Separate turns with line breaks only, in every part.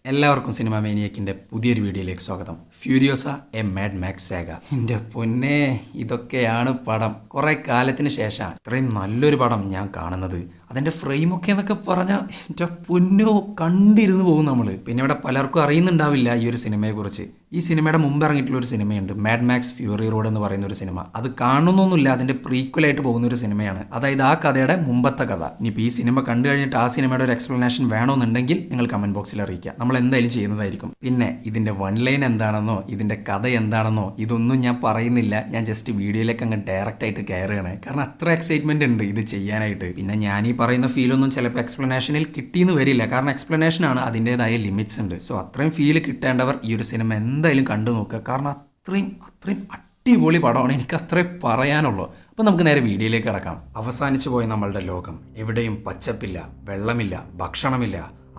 എല്ലാവർക്കും സിനിമ മേനിയക്കിൻ്റെ പുതിയൊരു വീഡിയോയിലേക്ക് സ്വാഗതം. Furiosa A mad max saga. എൻ്റെ പൊന്നെ, ഇതൊക്കെയാണ് പടം. കുറേ കാലത്തിന് ശേഷം ഇത്രയും നല്ലൊരു പടം ഞാൻ കാണുന്നത്. അതിൻ്റെ ഫ്രെയിമൊക്കെ എന്നൊക്കെ പറഞ്ഞാൽ എൻ്റെ പൊന്നോ, കണ്ടിരുന്ന് പോകും നമ്മൾ. പിന്നെ ഇവിടെ പലർക്കും അറിയുന്നുണ്ടാവില്ല ഈ ഒരു സിനിമയെക്കുറിച്ച്. ഈ സിനിമയുടെ മുമ്പ് ഇറങ്ങിയിട്ടുള്ള ഒരു സിനിമയുണ്ട്, മാഡ് മാക്സ് ഫ്യൂറി റോഡ് എന്ന് പറയുന്ന ഒരു സിനിമ. അത് കാണണമെന്നൊന്നുമില്ല, അതിൻ്റെ പ്രീക്വലായിട്ട് പോകുന്ന ഒരു സിനിമയാണ്. അതായത് ആ കഥയുടെ മുമ്പത്തെ കഥ. ഇനിയിപ്പോൾ ഈ സിനിമ കണ്ടു കഴിഞ്ഞിട്ട് ആ സിനിമയുടെ ഒരു എക്സ്പ്ലനേഷൻ വേണമെന്നുണ്ടെങ്കിൽ നിങ്ങൾ കമൻറ്റ് ബോക്സിൽ അറിയിക്കുക. നമ്മൾ എന്തായാലും ചെയ്യുന്നതായിരിക്കും. പിന്നെ ഇതിൻ്റെ വൺ ലൈൻ എന്താണെന്നോ ഇതിൻ്റെ കഥ എന്താണെന്നോ ഇതൊന്നും ഞാൻ പറയുന്നില്ല. ഞാൻ ജസ്റ്റ് വീഡിയോയിലേക്ക് അങ്ങ് ഡയറക്റ്റ് ആയിട്ട് കയറുകയാണ്. കാരണം അത്ര എക്സൈറ്റ്മെന്റ് ഉണ്ട് ഇത് ചെയ്യാനായിട്ട്. പിന്നെ ഞാൻ ഈ പറയുന്ന ഫീലൊന്നും ചിലപ്പോൾ എക്സ്പ്ലനേഷനിൽ കിട്ടിയെന്ന് വരില്ല. കാരണം എക്സ്പ്ലനേഷനാണ്, അതിൻ്റെതായ ലിമിറ്റ്സ് ഉണ്ട്. സോ അത്രയും ഫീൽ കിട്ടേണ്ടവർ ഈ ഒരു സിനിമ എന്തായാലും കണ്ടു നോക്കുക. കാരണം അത്രയും അടിപൊളി പടമാണ്. എനിക്ക് അത്രേ പറയാനുള്ളൂ. അപ്പോൾ നമുക്ക് നേരെ വീഡിയോയിലേക്ക് കിടക്കാം. അവസാനിച്ചു പോയ നമ്മളുടെ ലോകം. എവിടെയും പച്ചപ്പില്ല, വെള്ളമില്ല, ഭക്ഷണമില്ല.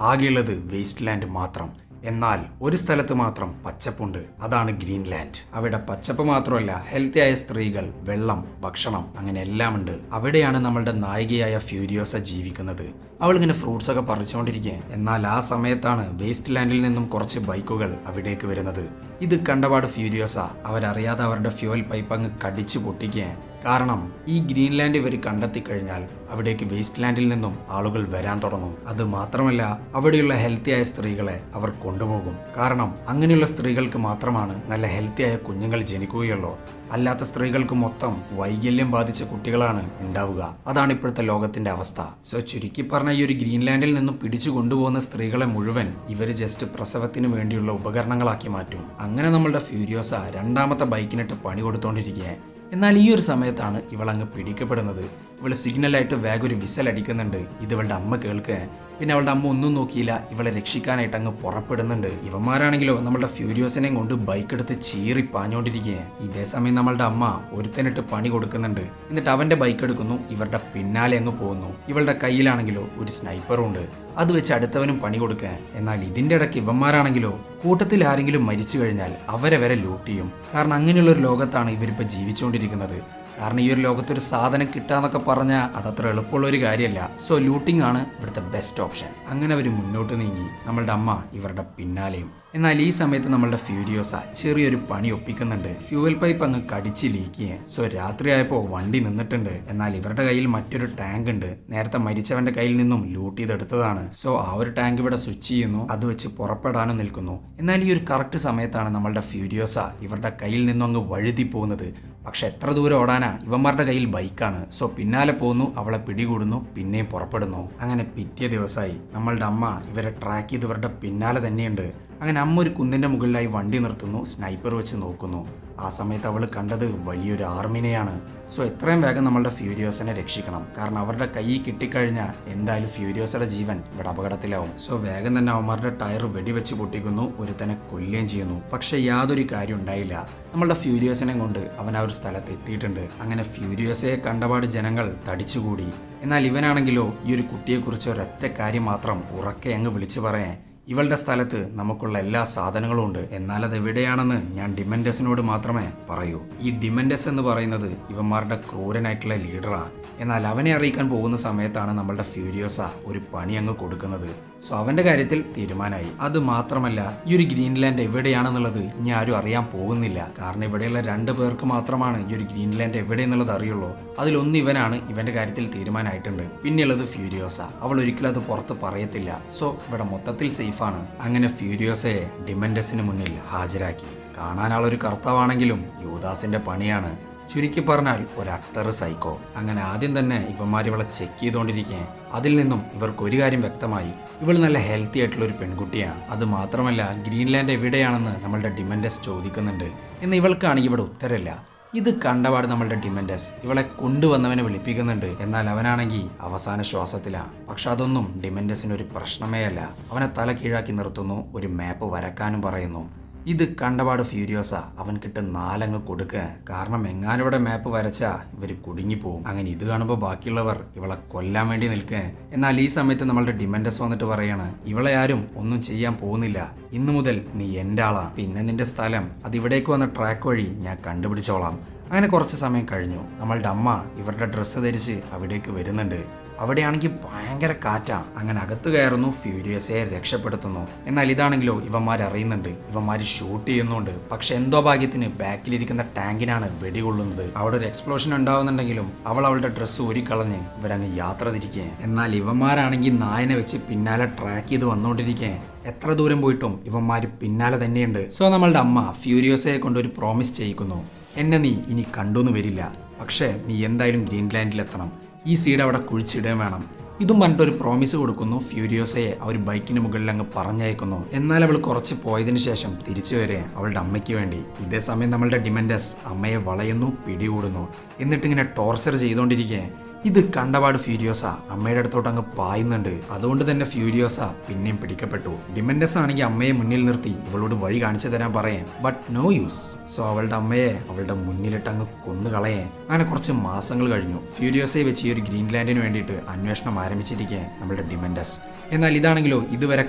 ആകെയുള്ളത് വേസ്റ്റ് ലാൻഡ് മാത്രം. എന്നാൽ ഒരു സ്ഥലത്ത് മാത്രം പച്ചപ്പുണ്ട്. അതാണ് ഗ്രീൻലാൻഡ്. അവിടെ പച്ചപ്പ് മാത്രമല്ല, ഹെൽത്തി ആയ സ്ത്രീകൾ, വെള്ളം, ഭക്ഷണം, അങ്ങനെ എല്ലാം ഉണ്ട്. അവിടെയാണ് നമ്മളുടെ നായികയായ ഫ്യൂരിയോസ ജീവിക്കുന്നത്. അവളിങ്ങനെ ഫ്രൂട്ട്സ് ഒക്കെ പറിച്ചുകൊണ്ടിരിക്കുക. എന്നാൽ ആ സമയത്താണ് വേസ്റ്റ് ലാൻഡിൽ നിന്നും കുറച്ച് ബൈക്കുകൾ അവിടേക്ക് വരുന്നത്. ഇത് കണ്ടപാട് ഫ്യൂരിയോസ അവരറിയാതെ അവരുടെ ഫ്യൂവൽ പൈപ്പ് അങ്ങ് കടിച്ചു പൊട്ടിക്കുക. കാരണം ഈ ഗ്രീൻലാൻഡ് ഇവർ കണ്ടെത്തി കഴിഞ്ഞാൽ അവിടേക്ക് വേസ്റ്റ് ലാൻഡിൽ നിന്നും ആളുകൾ വരാൻ തുടങ്ങും. അത് മാത്രമല്ല, അവിടെയുള്ള ഹെൽത്തിയായ സ്ത്രീകളെ അവർ കൊണ്ടുപോകും. കാരണം അങ്ങനെയുള്ള സ്ത്രീകൾക്ക് മാത്രമാണ് നല്ല ഹെൽത്തിയായ കുഞ്ഞുങ്ങൾ ജനിക്കുകയുള്ളൂ. അല്ലാത്ത സ്ത്രീകൾക്ക് മൊത്തം വൈകല്യം ബാധിച്ച കുട്ടികളാണ് ഉണ്ടാവുക. അതാണ് ഇപ്പോഴത്തെ ലോകത്തിന്റെ അവസ്ഥ. സോ ചുരുക്കി പറഞ്ഞ ഈ ഒരു ഗ്രീൻലാൻഡിൽ നിന്നും പിടിച്ചു കൊണ്ടുപോകുന്ന സ്ത്രീകളെ മുഴുവൻ ഇവർ ജസ്റ്റ് പ്രസവത്തിന് വേണ്ടിയുള്ള ഉപകരണങ്ങളാക്കി മാറ്റും. അങ്ങനെ നമ്മളുടെ ഫ്യൂരിയോസ രണ്ടാമത്തെ ബൈക്കിനിട്ട് പണി കൊടുത്തോണ്ടിരിക്കുക. എന്നാൽ ഈ ഒരു സമയത്താണ് ഇവളങ്ങ് പിടിക്കപ്പെടുന്നത്. ഇവള് സിഗ്നലായിട്ട് വേഗം ഒരു വിസലടിക്കുന്നുണ്ട്. ഇത് ഇവളുടെ അമ്മ കേൾക്കുക. പിന്നെ അവളുടെ അമ്മ ഒന്നും നോക്കിയില്ല, ഇവളെ രക്ഷിക്കാനായിട്ട് അങ്ങ് പുറപ്പെടുന്നുണ്ട്. ഇവന്മാരാണെങ്കിലോ നമ്മളുടെ ഫ്യൂരിയോസിനെയും കൊണ്ട് ബൈക്ക് എടുത്ത് ചീറി പാഞ്ഞോണ്ടിരിക്കുക. ഇതേ സമയം നമ്മളുടെ അമ്മ ഒരുത്തനിട്ട് പണി കൊടുക്കുന്നുണ്ട്. എന്നിട്ട് അവന്റെ ബൈക്ക് എടുക്കുന്നു, ഇവരുടെ പിന്നാലെ അങ്ങ് പോകുന്നു. ഇവളുടെ കയ്യിലാണെങ്കിലോ ഒരു സ്നൈപ്പറും ഉണ്ട്. അത് വെച്ച് അടുത്തവനും പണി കൊടുക്കുക. എന്നാൽ ഇതിന്റെ ഇടയ്ക്ക് ഇവന്മാരാണെങ്കിലോ കൂട്ടത്തിൽ ആരെങ്കിലും മരിച്ചു കഴിഞ്ഞാൽ അവരെ വരെ ലൂട്ട് ചെയ്യും. കാരണം അങ്ങനെയുള്ള ഒരു ലോകത്താണ് ഇവരിപ്പോൾ ജീവിച്ചുകൊണ്ടിരിക്കുന്നത്. കാരണം ഈ ഒരു ലോകത്തൊരു സാധനം കിട്ടാന്നൊക്കെ പറഞ്ഞാൽ അതത്ര എളുപ്പമുള്ള ഒരു കാര്യമല്ല. സോ ലൂട്ടിംഗ് ആണ് ഇവിടുത്തെ ബെസ്റ്റ് ഓപ്ഷൻ. അങ്ങനെ അവർ മുന്നോട്ട് നീങ്ങി. നമ്മളുടെ അമ്മ ഇവരുടെ പിന്നാലെയും. എന്നാൽ ഈ സമയത്ത് നമ്മളുടെ ഫ്യൂരിയോസ ചെറിയൊരു പണി ഒപ്പിക്കുന്നുണ്ട്. ഫ്യൂവൽ പൈപ്പ് അങ്ങ് കടിച്ച് ലീക്കുക. സോ രാത്രിയായപ്പോൾ വണ്ടി നിന്നിട്ടുണ്ട്. എന്നാൽ ഇവരുടെ കയ്യിൽ മറ്റൊരു ടാങ്ക് ഉണ്ട്. നേരത്തെ മരിച്ചവന്റെ കയ്യിൽ നിന്നും ലൂട്ട് ചെയ്തെടുത്തതാണ്. സോ ആ ഒരു ടാങ്ക് ഇവിടെ സ്വിച്ച് ചെയ്യുന്നു. അത് വെച്ച് പുറപ്പെടാനും നിൽക്കുന്നു. എന്നാൽ ഈ ഒരു കറക്റ്റ് സമയത്താണ് നമ്മളുടെ ഫ്യൂരിയോസ ഇവരുടെ കയ്യിൽ നിന്നും അങ്ങ് വഴുതി പോകുന്നത്. പക്ഷെ എത്ര ദൂരം ഓടാനാ, ഇവന്മാരുടെ കയ്യിൽ ബൈക്കാണ്. സോ പിന്നാലെ പോകുന്നു, അവളെ പിടികൂടുന്നു, പിന്നെയും പുറപ്പെടുന്നു. അങ്ങനെ പിറ്റേ ദിവസമായി. നമ്മളുടെ അമ്മ ഇവരെ ട്രാക്ക് ചെയ്ത് ഇവരുടെ പിന്നാലെ തന്നെയുണ്ട്. അങ്ങനെ അമ്മ ഒരു കുന്നിന്റെ മുകളിലായി വണ്ടി നിർത്തുന്നു, സ്നൈപ്പർ വെച്ച് നോക്കുന്നു. ആ സമയത്ത് അവൾ കണ്ടത് വലിയൊരു ആർമിനെയാണ്. സോ എത്രയും വേഗം നമ്മളുടെ ഫ്യൂരിയോസിനെ രക്ഷിക്കണം. കാരണം അവരുടെ കൈ കിട്ടിക്കഴിഞ്ഞാൽ എന്തായാലും ഫ്യൂരിയോസയുടെ ജീവൻ ഇവിടെ അപകടത്തിലാവും. സോ വേഗം തന്നെ അവന്മാരുടെ ടയർ വെടിവെച്ച് പൊട്ടിക്കുന്നു, ഒരുത്തനെ കൊല്ലുകയും ചെയ്യുന്നു. പക്ഷെ യാതൊരു കാര്യം ഉണ്ടായില്ല. നമ്മളുടെ ഫ്യൂരിയോസിനെ കൊണ്ട് അവൻ ആ ഒരു സ്ഥലത്ത് എത്തിയിട്ടുണ്ട്. അങ്ങനെ ഫ്യൂരിയോസയെ കണ്ടപാട് ജനങ്ങൾ തടിച്ചുകൂടി. എന്നാൽ ഇവനാണെങ്കിലോ ഈ ഒരു കുട്ടിയെക്കുറിച്ച് ഒരൊറ്റ കാര്യം മാത്രം ഉറക്കെ അങ്ങ് വിളിച്ചു പറയാൻ, ഇവളുടെ സ്ഥലത്ത് നമുക്കുള്ള എല്ലാ സാധനങ്ങളും ഉണ്ട്. എന്നാൽ അത് എവിടെയാണെന്ന് ഞാൻ ഡിമെൻഡസിനോട് മാത്രമേ പറയൂ. ഈ ഡിമെൻഡസ് എന്ന് പറയുന്നത് ഇവന്മാരുടെ ക്രൂരനായിട്ടുള്ള ലീഡറാണ്. എന്നാൽ അവനെ അറിയിക്കാൻ പോകുന്ന സമയത്താണ് നമ്മളുടെ ഫ്യൂരിയോസ ഒരു പണി അങ്ങ് കൊടുക്കുന്നത്. സോ അവന്റെ കാര്യത്തിൽ തീരുമാനമായി. അത് മാത്രമല്ല, ഈ ഒരു ഗ്രീൻലാൻഡ് എവിടെയാണെന്നുള്ളത് ഇനി ആരും അറിയാൻ പോകുന്നില്ല. കാരണം ഇവിടെയുള്ള 2 പേർക്ക് മാത്രമാണ് ഈ ഒരു ഗ്രീൻലാൻഡ് എവിടെയെന്നുള്ളത് അറിയുള്ളൂ. അതിലൊന്ന് ഇവനാണ്. ഇവന്റെ കാര്യത്തിൽ തീരുമാനമായിട്ടുണ്ട്. പിന്നെയുള്ളത് ഫ്യൂരിയോസ. അവൾ ഒരിക്കലും അത് പുറത്ത് പറയത്തില്ല. സോ ഇവിടെ മൊത്തത്തിൽ സേഫാണ്. അങ്ങനെ ഫ്യൂരിയോസയെ ഡിമെൻഡസിന് മുന്നിൽ ഹാജരാക്കി. കാണാനാളൊരു കർത്താവാണെങ്കിലും യൂദാസിന്റെ പണിയാണ്. ചുരുക്കി പറഞ്ഞാൽ ഒരു അട്ടർ സൈക്കോ. അങ്ങനെ ആദ്യം തന്നെ ഇവന്മാർ ഇവളെ ചെക്ക് ചെയ്തുകൊണ്ടിരിക്കുക. അതിൽ നിന്നും ഇവർക്ക് ഒരു കാര്യം വ്യക്തമായി, ഇവൾ നല്ല ഹെൽത്തി ആയിട്ടുള്ള ഒരു പെൺകുട്ടിയാണ്. അത് മാത്രമല്ല, ഗ്രീൻലാൻഡ് എവിടെയാണെന്ന് നമ്മളുടെ ഡിമെൻഡസ് ചോദിക്കുന്നുണ്ട്. എന്നാൽ ഇവൾക്കാണെങ്കിൽ ഇവിടെ ഉത്തരമില്ല. ഇത് കണ്ടപാട് നമ്മളുടെ ഡിമെൻഡസ് ഇവളെ കൊണ്ടുവന്നവനെ വിളിപ്പിക്കുന്നുണ്ട്. എന്നാൽ അവനാണെങ്കിൽ അവസാന ശ്വാസത്തിലാണ്. പക്ഷെ അതൊന്നും ഡിമെൻഡസിനൊരു പ്രശ്നമേ അല്ല. അവനെ തല കീഴാക്കി നിർത്തുന്നു, ഒരു മാപ്പ് വരക്കാനും പറയുന്നു. ഇത് കണ്ടപാട് ഫ്യൂരിയോസ അവൻ കിട്ടും 4 അങ്ങ് കൊടുക്കുക. കാരണം എങ്ങാനിവിടെ മാപ്പ് വരച്ചാ ഇവർ കുടുങ്ങിപ്പോവും. അങ്ങനെ ഇത് കാണുമ്പോൾ ബാക്കിയുള്ളവർ ഇവളെ കൊല്ലാൻ വേണ്ടി നിൽക്കുക. എന്നാൽ ഈ സമയത്ത് നമ്മളുടെ ഡിമെൻഡസ് വന്നിട്ട് പറയാണ്, ഇവളെ ആരും ഒന്നും ചെയ്യാൻ പോകുന്നില്ല. ഇന്നു മുതൽ നീ എൻ്റെ ആളാ. പിന്നെ നിന്റെ സ്ഥലം അതിവിടേക്ക് വന്ന ട്രാക്ക് വഴി ഞാൻ കണ്ടുപിടിച്ചോളാം. അങ്ങനെ കുറച്ച് സമയം കഴിഞ്ഞു. നമ്മളുടെ അമ്മ ഇവരുടെ ഡ്രസ്സ് ധരിച്ച് അവിടേക്ക് വരുന്നുണ്ട്. അവിടെയാണെങ്കിൽ ഭയങ്കര കാറ്റാ. അങ്ങനെ അകത്ത് കയറുന്നു, ഫ്യൂരിയസയെ രക്ഷപ്പെടുത്തുന്നു. എന്നാൽ ഇതാണെങ്കിലോ ഇവന്മാർ അറിയുന്നുണ്ട്, ഇവന്മാർ ഷൂട്ട് ചെയ്യുന്നുണ്ട്. പക്ഷെ എന്തോ ഭാഗ്യത്തിന് ബാക്കിലിരിക്കുന്ന ടാങ്കിനാണ് വെടികൊള്ളുന്നത്. അവിടെ ഒരു എക്സ്പ്ലോഷൻ ഉണ്ടാവുന്നുണ്ടെങ്കിലും അവൾ അവളുടെ ഡ്രസ്സ് ഊരിക്കളഞ്ഞ് ഇവരങ്ങ് യാത്ര തിരിക്കേ. എന്നാൽ ഇവന്മാരാണെങ്കിൽ നായനെ വെച്ച് പിന്നാലെ ട്രാക്ക് ചെയ്ത് വന്നുകൊണ്ടിരിക്കേ. എത്ര ദൂരം പോയിട്ടും ഇവന്മാർ പിന്നാലെ തന്നെയുണ്ട്. സോ നമ്മളുടെ അമ്മ ഫ്യൂരിയോസയെ കൊണ്ട് ഒരു പ്രോമിസ് ചെയ്യിക്കുന്നു, എന്നെ നീ ഇനി കണ്ടുന്ന് വരില്ല, പക്ഷേ നീ എന്തായാലും ഗ്രീൻലാൻഡിലെത്തണം, ഈ സീഡ് അവിടെ കുഴിച്ചിടുകയും വേണം. ഇതും പറഞ്ഞിട്ടൊരു പ്രോമിസ് കൊടുക്കുന്നു. ഫ്യൂരിയോസയെ അവർ ബൈക്കിന് മുകളിൽ അങ്ങ് പറഞ്ഞയക്കുന്നു. എന്നാൽ അവൾ കുറച്ച് പോയതിനു ശേഷം തിരിച്ചു വരെ അവളുടെ അമ്മയ്ക്ക് വേണ്ടി. ഇതേ സമയം നമ്മളുടെ ഡിമൻഡസ് അമ്മയെ വളയുന്നു, പിടികൂടുന്നു. എന്നിട്ടിങ്ങനെ ടോർച്ചർ ചെയ്തുകൊണ്ടിരിക്കേ. ഇത് കണ്ടപാട് ഫ്യൂരിയോസ അമ്മയുടെ അടുത്തോട്ട് അങ്ങ് പായുന്നുണ്ട്. അതുകൊണ്ട് തന്നെ ഫ്യൂരിയോസ പിന്നെയും പിടിക്കപ്പെട്ടു. ഡിമൻഡസ് ആണെങ്കിൽ അമ്മയെ മുന്നിൽ നിർത്തി ഇവളോട് വഴി കാണിച്ചു തരാൻ പറയാം. But no use. സോ അവളുടെ അമ്മയെ അവളുടെ മുന്നിലിട്ട് അങ്ങ് കൊന്നുകളയേ. അങ്ങനെ കുറച്ച് മാസങ്ങൾ കഴിഞ്ഞു. ഫ്യൂരിയോസയെ വെച്ച് ഈ ഒരു ഗ്രീൻലാൻഡിന് വേണ്ടിയിട്ട് അന്വേഷണം ആരംഭിച്ചിരിക്കേ നമ്മളുടെ ഡിമൻഡസ്. എന്നാൽ ഇതാണെങ്കിലോ ഇതുവരെ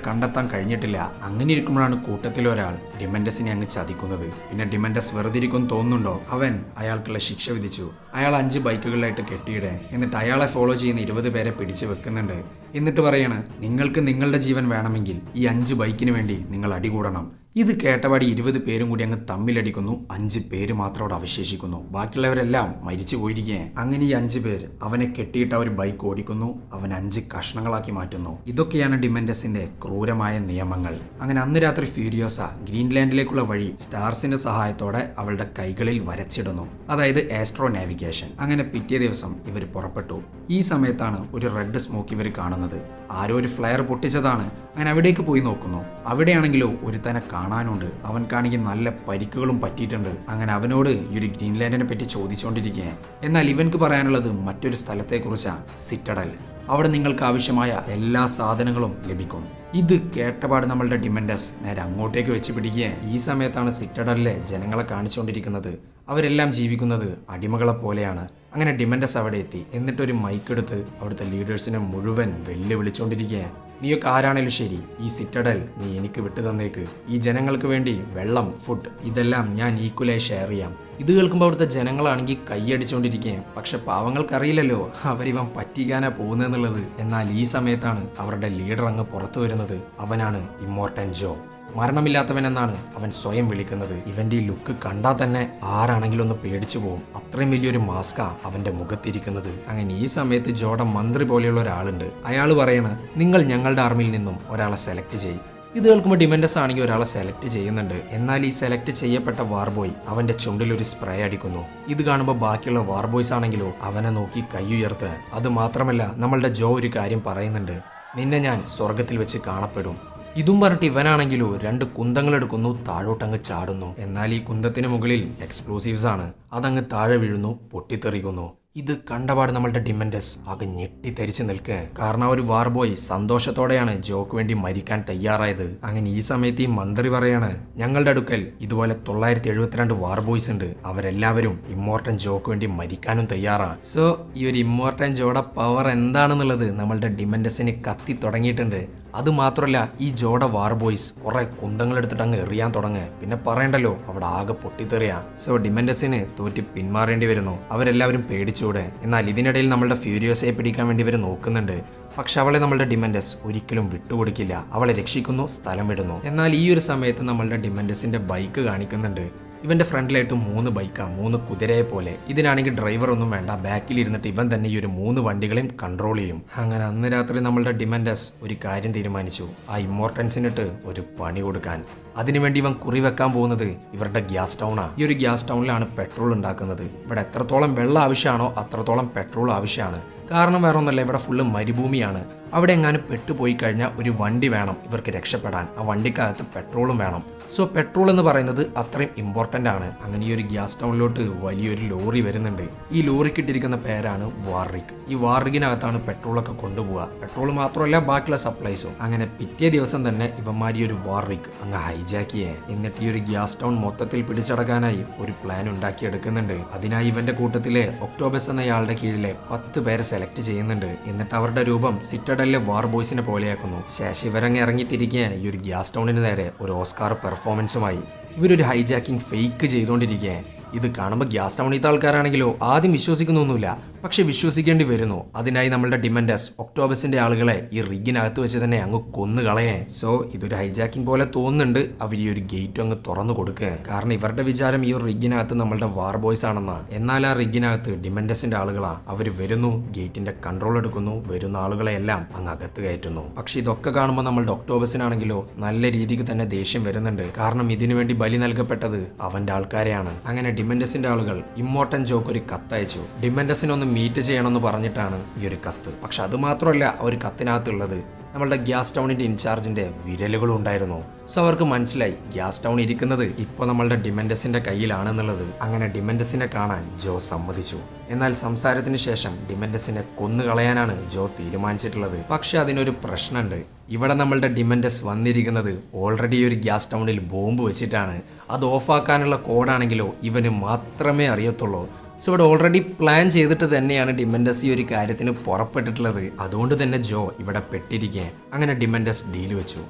കണ്ടെത്താൻ കഴിഞ്ഞിട്ടില്ല. അങ്ങനെ ഇരിക്കുമ്പോഴാണ് കൂട്ടത്തിലൊരാൾ ഡിമൻഡസിനെ അങ്ങ് ചതിക്കുന്നത്. പിന്നെ ഡിമൻഡസ് വെറുതെ ഇരിക്കും തോന്നുന്നുണ്ടോ? അവൻ അയാൾക്കുള്ള ശിക്ഷ വിധിച്ചു. അയാൾ 5 ബൈക്കുകളിലായിട്ട് കെട്ടിയിടേ. എന്നിട്ട് അയാളെ ഫോളോ ചെയ്യുന്ന 20 പേരെ പിടിച്ചു വെക്കുന്നുണ്ട്. എന്നിട്ട് പറയാണ്, നിങ്ങൾക്ക് നിങ്ങളുടെ ജീവൻ വേണമെങ്കിൽ ഈ 5 ബൈക്കിന് വേണ്ടി നിങ്ങൾ അടികൂടണം. ഇത് കേട്ടപാടി 20 പേരും കൂടി അങ്ങ് തമ്മിലടിക്കുന്നു. 5 പേര് മാത്രം അവിടെ അവശേഷിക്കുന്നു. ബാക്കിയുള്ളവരെല്ലാം മരിച്ചു പോയിരിക്കുകയാണ്. അങ്ങനെ ഈ 5 പേർ അവനെ കെട്ടിയിട്ട് ഒരു ബൈക്ക് ഓടിക്കുന്നു. അവൻ 5 കഷ്ണങ്ങളാക്കി മാറ്റുന്നു. ഇതൊക്കെയാണ് ഡിമൻഡസിന്റെ ക്രൂരമായ നിയമങ്ങൾ. അങ്ങനെ അന്ന് രാത്രി ഫ്യൂരിയോസ ഗ്രീൻലാൻഡിലേക്കുള്ള വഴി സ്റ്റാർസിന്റെ സഹായത്തോടെ അവളുടെ കൈകളിൽ വരച്ചിടുന്നു. അതായത് ആസ്ട്രോ നാവിഗേഷൻ. അങ്ങനെ പിറ്റേ ദിവസം ഇവർ പുറപ്പെട്ടു. ഈ സമയത്താണ് ഒരു റെഡ് സ്മോക്ക് ഇവർ കാണുന്നത്. ആരോ ഒരു ഫ്ലയർ പൊട്ടിച്ചതാണ്. അങ്ങനെ അവിടേക്ക് പോയി നോക്കുന്നു. അവിടെയാണെങ്കിലോ ഒരുത്തനെ കാണാനുണ്ട്. അവൻക്കാണെങ്കിൽ നല്ല പരിക്കുകളും പറ്റിയിട്ടുണ്ട്. അങ്ങനെ അവനോട് ഈ ഒരു ഗ്രീൻലാൻഡിനെ പറ്റി ചോദിച്ചുകൊണ്ടിരിക്കുകയാണ്. എന്നാൽ ഇവൻക്ക് പറയാനുള്ളത് മറ്റൊരു സ്ഥലത്തെക്കുറിച്ചാണ്, സിറ്റഡൽ. അവിടെ നിങ്ങൾക്ക് ആവശ്യമായ എല്ലാ സാധനങ്ങളും ലഭിക്കും. ഇത് കേട്ടപാട് നമ്മളുടെ ഡിമൻഡസ് നേരെ അങ്ങോട്ടേക്ക് വെച്ച് പിടിക്കുകയാണ്. ഈ സമയത്താണ് സിറ്റഡലിലെ ജനങ്ങളെ കാണിച്ചുകൊണ്ടിരിക്കുന്നത്. അവരെല്ലാം ജീവിക്കുന്നത് അടിമകളെ പോലെയാണ്. അങ്ങനെ ഡിമൻഡസ് അവിടെ എത്തി. എന്നിട്ടൊരു മൈക്ക് എടുത്ത് അവിടുത്തെ ലീഡേഴ്സിനെ മുഴുവൻ വെല്ലുവിളിച്ചുകൊണ്ടിരിക്കുകയാണ്. നീയൊക്കെ ആരാണേലും ശരി, ഈ സിറ്റഡൽ നീ എനിക്ക് വിട്ടു തന്നേക്ക്. ഈ ജനങ്ങൾക്ക് വേണ്ടി വെള്ളം, ഫുഡ് ഇതെല്ലാം ഞാൻ ഈക്വലായി ഷെയർ ചെയ്യാം. ഇത് കേൾക്കുമ്പോൾ അവിടുത്തെ ജനങ്ങളാണെങ്കിൽ കൈയടിച്ചുകൊണ്ടിരിക്കുകയും. പക്ഷെ പാവങ്ങൾക്കറിയില്ലല്ലോ അവരിവൻ പറ്റിക്കാനാ പോകുന്നതെന്നുള്ളത്. എന്നാൽ ഈ സമയത്താണ് അവരുടെ ലീഡർ അങ്ങ് പുറത്തു വരുന്നത്. അവനാണ് ഇമ്മോർട്ടൻ ജോ. മരണമില്ലാത്തവൻ എന്നാണ് അവൻ സ്വയം വിളിക്കുന്നത്. ഇവന്റെ ഈ ലുക്ക് കണ്ടാൽ തന്നെ ആരാണെങ്കിലും ഒന്ന് പേടിച്ചു പോകും. അത്രയും വലിയൊരു മാസ്കാ അവന്റെ മുഖത്തിരിക്കുന്നത്. അങ്ങനെ ഈ സമയത്ത് ജോയുടെ മന്ത്രി പോലെയുള്ള ഒരാളുണ്ട്. അയാൾ പറയണ്, നിങ്ങൾ ഞങ്ങളുടെ ആർമിയിൽ നിന്നും ഒരാളെ സെലക്ട് ചെയ്യും. ഇത് കേൾക്കുമ്പോൾ ഡിമൻഡസ് ആണെങ്കിൽ ഒരാളെ സെലക്ട് ചെയ്യുന്നുണ്ട്. എന്നാൽ ഈ സെലക്ട് ചെയ്യപ്പെട്ട വാർബോയ് അവന്റെ ചുണ്ടിൽ ഒരു സ്പ്രേ അടിക്കുന്നു. ഇത് കാണുമ്പോൾ ബാക്കിയുള്ള വാർബോയ്സ് ആണെങ്കിലോ അവനെ നോക്കി കൈയുയർത്ത്. അത് മാത്രമല്ല നമ്മളുടെ ജോ ഒരു കാര്യം പറയുന്നുണ്ട്, നിന്നെ ഞാൻ സ്വർഗത്തിൽ വെച്ച് കാണപ്പെടും. ഇതും പറഞ്ഞിട്ട് ഇവനാണെങ്കിലോ 2 കുന്തങ്ങൾ എടുക്കുന്നു, താഴോട്ടങ്ങ് ചാടുന്നു. എന്നാൽ ഈ കുന്തത്തിന് മുകളിൽ എക്സ്പ്ലോസീവ്സ് ആണ്. അതങ്ങ് താഴെ വീഴുന്നു, പൊട്ടിത്തെറിക്കുന്നു. ഇത് കണ്ടപാട് നമ്മളുടെ ഡിമൻഡസ് ആകെ ഞെട്ടിത്തരിച്ച് നിൽക്കുക. കാരണം ഒരു വാർബോയ് സന്തോഷത്തോടെയാണ് ജോക്ക് വേണ്ടി മരിക്കാൻ തയ്യാറായത്. അങ്ങനെ ഈ സമയത്ത് ഈ മന്ത്രി പറയാണ്, ഞങ്ങളുടെ അടുക്കൽ ഇതുപോലെ 972 വാർബോയ്സ് ഉണ്ട്. അവരെല്ലാവരും ഇമ്മോർട്ടൻ ജോക്ക് വേണ്ടി മരിക്കാനും തയ്യാറാ. സോ ഈ ഒരു ഇമ്മോർട്ടൻ ജോയുടെ പവർ എന്താണെന്നുള്ളത് നമ്മളുടെ ഡിമൻഡസിന് കത്തി തുടങ്ങിയിട്ടുണ്ട്. അതുമാത്രമല്ല ഈ ജോയുടെ വാർബോയ്സ് കുറെ കുന്തങ്ങൾ എടുത്തിട്ട് അങ്ങ് എറിയാൻ തുടങ്ങുക. പിന്നെ പറയണ്ടല്ലോ അവിടെ ആകെ പൊട്ടിത്തെറിയാ. സോ ഡിമൻഡസിന് തോറ്റി പിന്മാറേണ്ടി വരുന്നു. അവരെല്ലാവരും പേടിച്ചൂടെ. എന്നാൽ ഇതിനിടയിൽ നമ്മളുടെ ഫ്യൂരിയോസയെ പിടിക്കാൻ വേണ്ടി ഇവർ നോക്കുന്നുണ്ട്. പക്ഷെ അവളെ നമ്മളുടെ ഡിമൻഡസ് ഒരിക്കലും വിട്ടുകൊടുക്കില്ല. അവളെ രക്ഷിക്കുന്നു, സ്ഥലം വിടുന്നു. എന്നാൽ ഈ ഒരു സമയത്ത് നമ്മളുടെ ഡിമൻഡസിന്റെ ബൈക്ക് കാണിക്കുന്നുണ്ട്. ഇവന്റെ ഫ്രണ്ടിലായിട്ട് 3 ബൈക്കാണ്, 3 കുതിരയെ പോലെ. ഇതിനാണെങ്കിൽ ഡ്രൈവർ ഒന്നും വേണ്ട, ബാക്കിൽ ഇരുന്നിട്ട് ഇവൻ തന്നെ ഈ ഒരു 3 വണ്ടികളെയും കൺട്രോൾ ചെയ്യും. അങ്ങനെ അന്ന് രാത്രി നമ്മളുടെ ഡിമൻഡസ് ഒരു കാര്യം തീരുമാനിച്ചു, ആ ഇമ്മോർട്ടൻസിനിട്ട് ഒരു പണി കൊടുക്കാൻ. അതിനുവേണ്ടി ഇവൻ കുറിവെക്കാൻ പോകുന്നത് ഇവരുടെ ഗ്യാസ് ടൗണാണ്. ഈ ഒരു ഗ്യാസ് ടൗണിലാണ് പെട്രോൾ ഉണ്ടാക്കുന്നത്. ഇവിടെ എത്രത്തോളം വെള്ളം ആവശ്യമാണോ അത്രത്തോളം പെട്രോൾ ആവശ്യമാണ്. കാരണം വേറെ ഒന്നല്ല, ഇവിടെ ഫുള്ള് മരുഭൂമിയാണ്. അവിടെ എങ്ങാനും പെട്ടുപോയി കഴിഞ്ഞാൽ ഒരു വണ്ടി വേണം ഇവർക്ക് രക്ഷപ്പെടാൻ. ആ വണ്ടിക്കകത്ത് പെട്രോളും വേണം. സോ പെട്രോൾ എന്ന് പറയുന്നത് അത്രയും ഇമ്പോർട്ടൻ്റ് ആണ്. അങ്ങനെ ഈ ഒരു ഗ്യാസ് ടൗണിലോട്ട് വലിയൊരു ലോറി വരുന്നുണ്ട്. ഈ ലോറിക്ക് ഇട്ടിരിക്കുന്ന പേരാണ് വാർറിക്. ഈ വാർറിക്കിനകത്താണ് പെട്രോളൊക്കെ കൊണ്ടുപോവുക. പെട്രോൾ മാത്രമല്ല ബാക്കിയുള്ള സപ്ലൈസും. അങ്ങനെ പിറ്റേ ദിവസം തന്നെ ഇവന്മാർ ഈ ഒരു വാർറിക് അങ്ങ് ഹൈജാക്ക് ചെയ്യേ. എന്നിട്ട് ഈ ഒരു ഗ്യാസ് ടൗൺ മൊത്തത്തിൽ പിടിച്ചടക്കാനായി ഒരു പ്ലാൻ ഉണ്ടാക്കിയെടുക്കുന്നുണ്ട്. അതിനായി ഇവന്റെ കൂട്ടത്തിലെ ഒക്ടോബസ് എന്നയാളുടെ കീഴിലെ 10 പേരെ സെലക്ട് ചെയ്യുന്നുണ്ട്. എന്നിട്ട് അവരുടെ രൂപം സിറ്റഡലിലെ വാർ ബോയ്സിനെ പോലെയാക്കുന്നു. ശേഷം ഇവരങ്ങ് ഇറങ്ങിത്തിരിക്കുക ഈ ഒരു ഗ്യാസ് ടൗണിന് നേരെ ഒരു ഓസ്കാർ പെർഫോമൻസുമായി. ഇവരൊരു ഹൈജാക്കിംഗ് ഫേക്ക് ചെയ്തുകൊണ്ടിരിക്കുക. ഇത് കാണുമ്പോൾ ഗ്യാസ് ടൗണിത്തെ ആൾക്കാരാണെങ്കിലോ ആദ്യം വിശ്വസിക്കുന്നൊന്നുമില്ല. പക്ഷെ വിശ്വസിക്കേണ്ടി വരുന്നു. അതിനായി നമ്മളുടെ ഡിമൻഡസ് ഒക്ടോബസിന്റെ ആളുകളെ ഈ റിഗിനകത്ത് വെച്ച് തന്നെ അങ്ങ് കൊന്നു കളയേ. സോ ഇതൊരു ഹൈജാക്കിംഗ് പോലെ തോന്നുന്നുണ്ട്. അവർ ഈ ഒരു ഗേറ്റ് അങ്ങ് തുറന്നു കൊടുക്കുക. കാരണം ഇവരുടെ വിചാരം ഈ ഒരു റിഗിനകത്ത് നമ്മളുടെ വാർ ബോയ്സ് ആണെന്നാ. എന്നാൽ ആ റിഗിനകത്ത് ഡിമൻഡസിന്റെ ആളുകളാ. അവര് വരുന്നു, ഗേറ്റിന്റെ കൺട്രോൾ എടുക്കുന്നു, വരുന്ന ആളുകളെ എല്ലാം അങ്ങ് അകത്ത് കയറ്റുന്നു. പക്ഷെ ഇതൊക്കെ കാണുമ്പോൾ നമ്മളുടെ ഒക്ടോബസിനാണെങ്കിലോ നല്ല രീതിക്ക് തന്നെ ദേഷ്യം വരുന്നുണ്ട്. കാരണം ഇതിനു വേണ്ടി ബലി നൽകപ്പെട്ടത് അവന്റെ ആൾക്കാരെയാണ്. അങ്ങനെ ഡിമൻഡസിന്റെ ആളുകൾ ഇമ്മോർട്ടൻ ജോക്ക് ഒരു കത്തയച്ചു. ഡിമൻഡസിനൊന്ന് മീറ്റ് ചെയ്യണമെന്ന് പറഞ്ഞിട്ടാണ് ഈ ഒരു കത്ത്. പക്ഷെ അത് മാത്രമല്ല, ആ ഒരു കത്തിനകത്തുള്ളത് നമ്മളുടെ ഗ്യാസ് ടൗണിന്റെ ഇൻചാർജിന്റെ വിരലുകളും ഉണ്ടായിരുന്നു. സോ അവർക്ക് മനസ്സിലായി ഗ്യാസ് ടൗൺ ഇരിക്കുന്നത് ഇപ്പോൾ നമ്മളുടെ ഡിമൻഡസിന്റെ കയ്യിലാണെന്നുള്ളത്. അങ്ങനെ ഡിമൻഡസിനെ കാണാൻ ജോ സമ്മതിച്ചു. എന്നാൽ സംസാരത്തിന് ശേഷം ഡിമൻഡസിനെ കൊന്നുകളയാനാണ് ജോ തീരുമാനിച്ചിട്ടുള്ളത്. പക്ഷെ അതിനൊരു പ്രശ്നമുണ്ട്. ഇവിടെ നമ്മളുടെ ഡിമൻഡസ് വന്നിരിക്കുന്നത് ഓൾറെഡി ഒരു ഗ്യാസ് ടൗണിൽ ബോംബ് വെച്ചിട്ടാണ്. അത് ഓഫാക്കാനുള്ള കോഡാണെങ്കിലോ ഇവന് മാത്രമേ അറിയത്തുള്ളൂ. സോ ഇവിടെ ഓൾറെഡി പ്ലാൻ ചെയ്തിട്ട് തന്നെയാണ് ഡിമൻഡസ് ഈ ഒരു കാര്യത്തിന് പുറപ്പെട്ടിട്ടുള്ളത്. അതുകൊണ്ട് തന്നെ ജോ ഇവിടെ പെട്ടിരിക്കെ. അങ്ങനെ ഡിമൻഡസ് ഡീൽ വെച്ചു.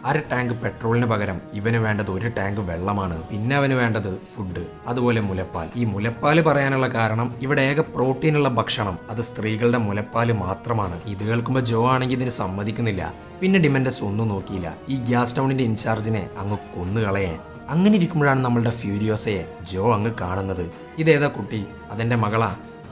1/2 ടാങ്ക് പെട്രോളിന് പകരം ഇവന് വേണ്ടത് 1 ടാങ്ക് വെള്ളമാണ്. പിന്നെ അവന് വേണ്ടത് ഫുഡ്, അതുപോലെ മുലപ്പാൽ. ഈ മുലപ്പാൽ പറയാനുള്ള കാരണം ഇവിടെ ഏക പ്രോട്ടീനുള്ള ഭക്ഷണം അത് സ്ത്രീകളുടെ മുലപ്പാൽ മാത്രമാണ്. ഇത് കേൾക്കുമ്പോൾ ജോ ആണെങ്കിൽ ഇതിന് സമ്മതിക്കുന്നില്ല. പിന്നെ ഡിമൻഡസ് ഒന്നും നോക്കിയില്ല, ഈ ഗ്യാസ് ടൗണിന്റെ ഇൻചാർജിനെ അങ്ങ് കൊന്നുകളയാൻ. അങ്ങനെ ഇരിക്കുമ്പോഴാണ് നമ്മളുടെ ഫ്യൂരിയോസയെ ജോ അങ്ങ് കാണുന്നത്. ഇതേതാ കുട്ടി? അതെന്റെ മകളാ.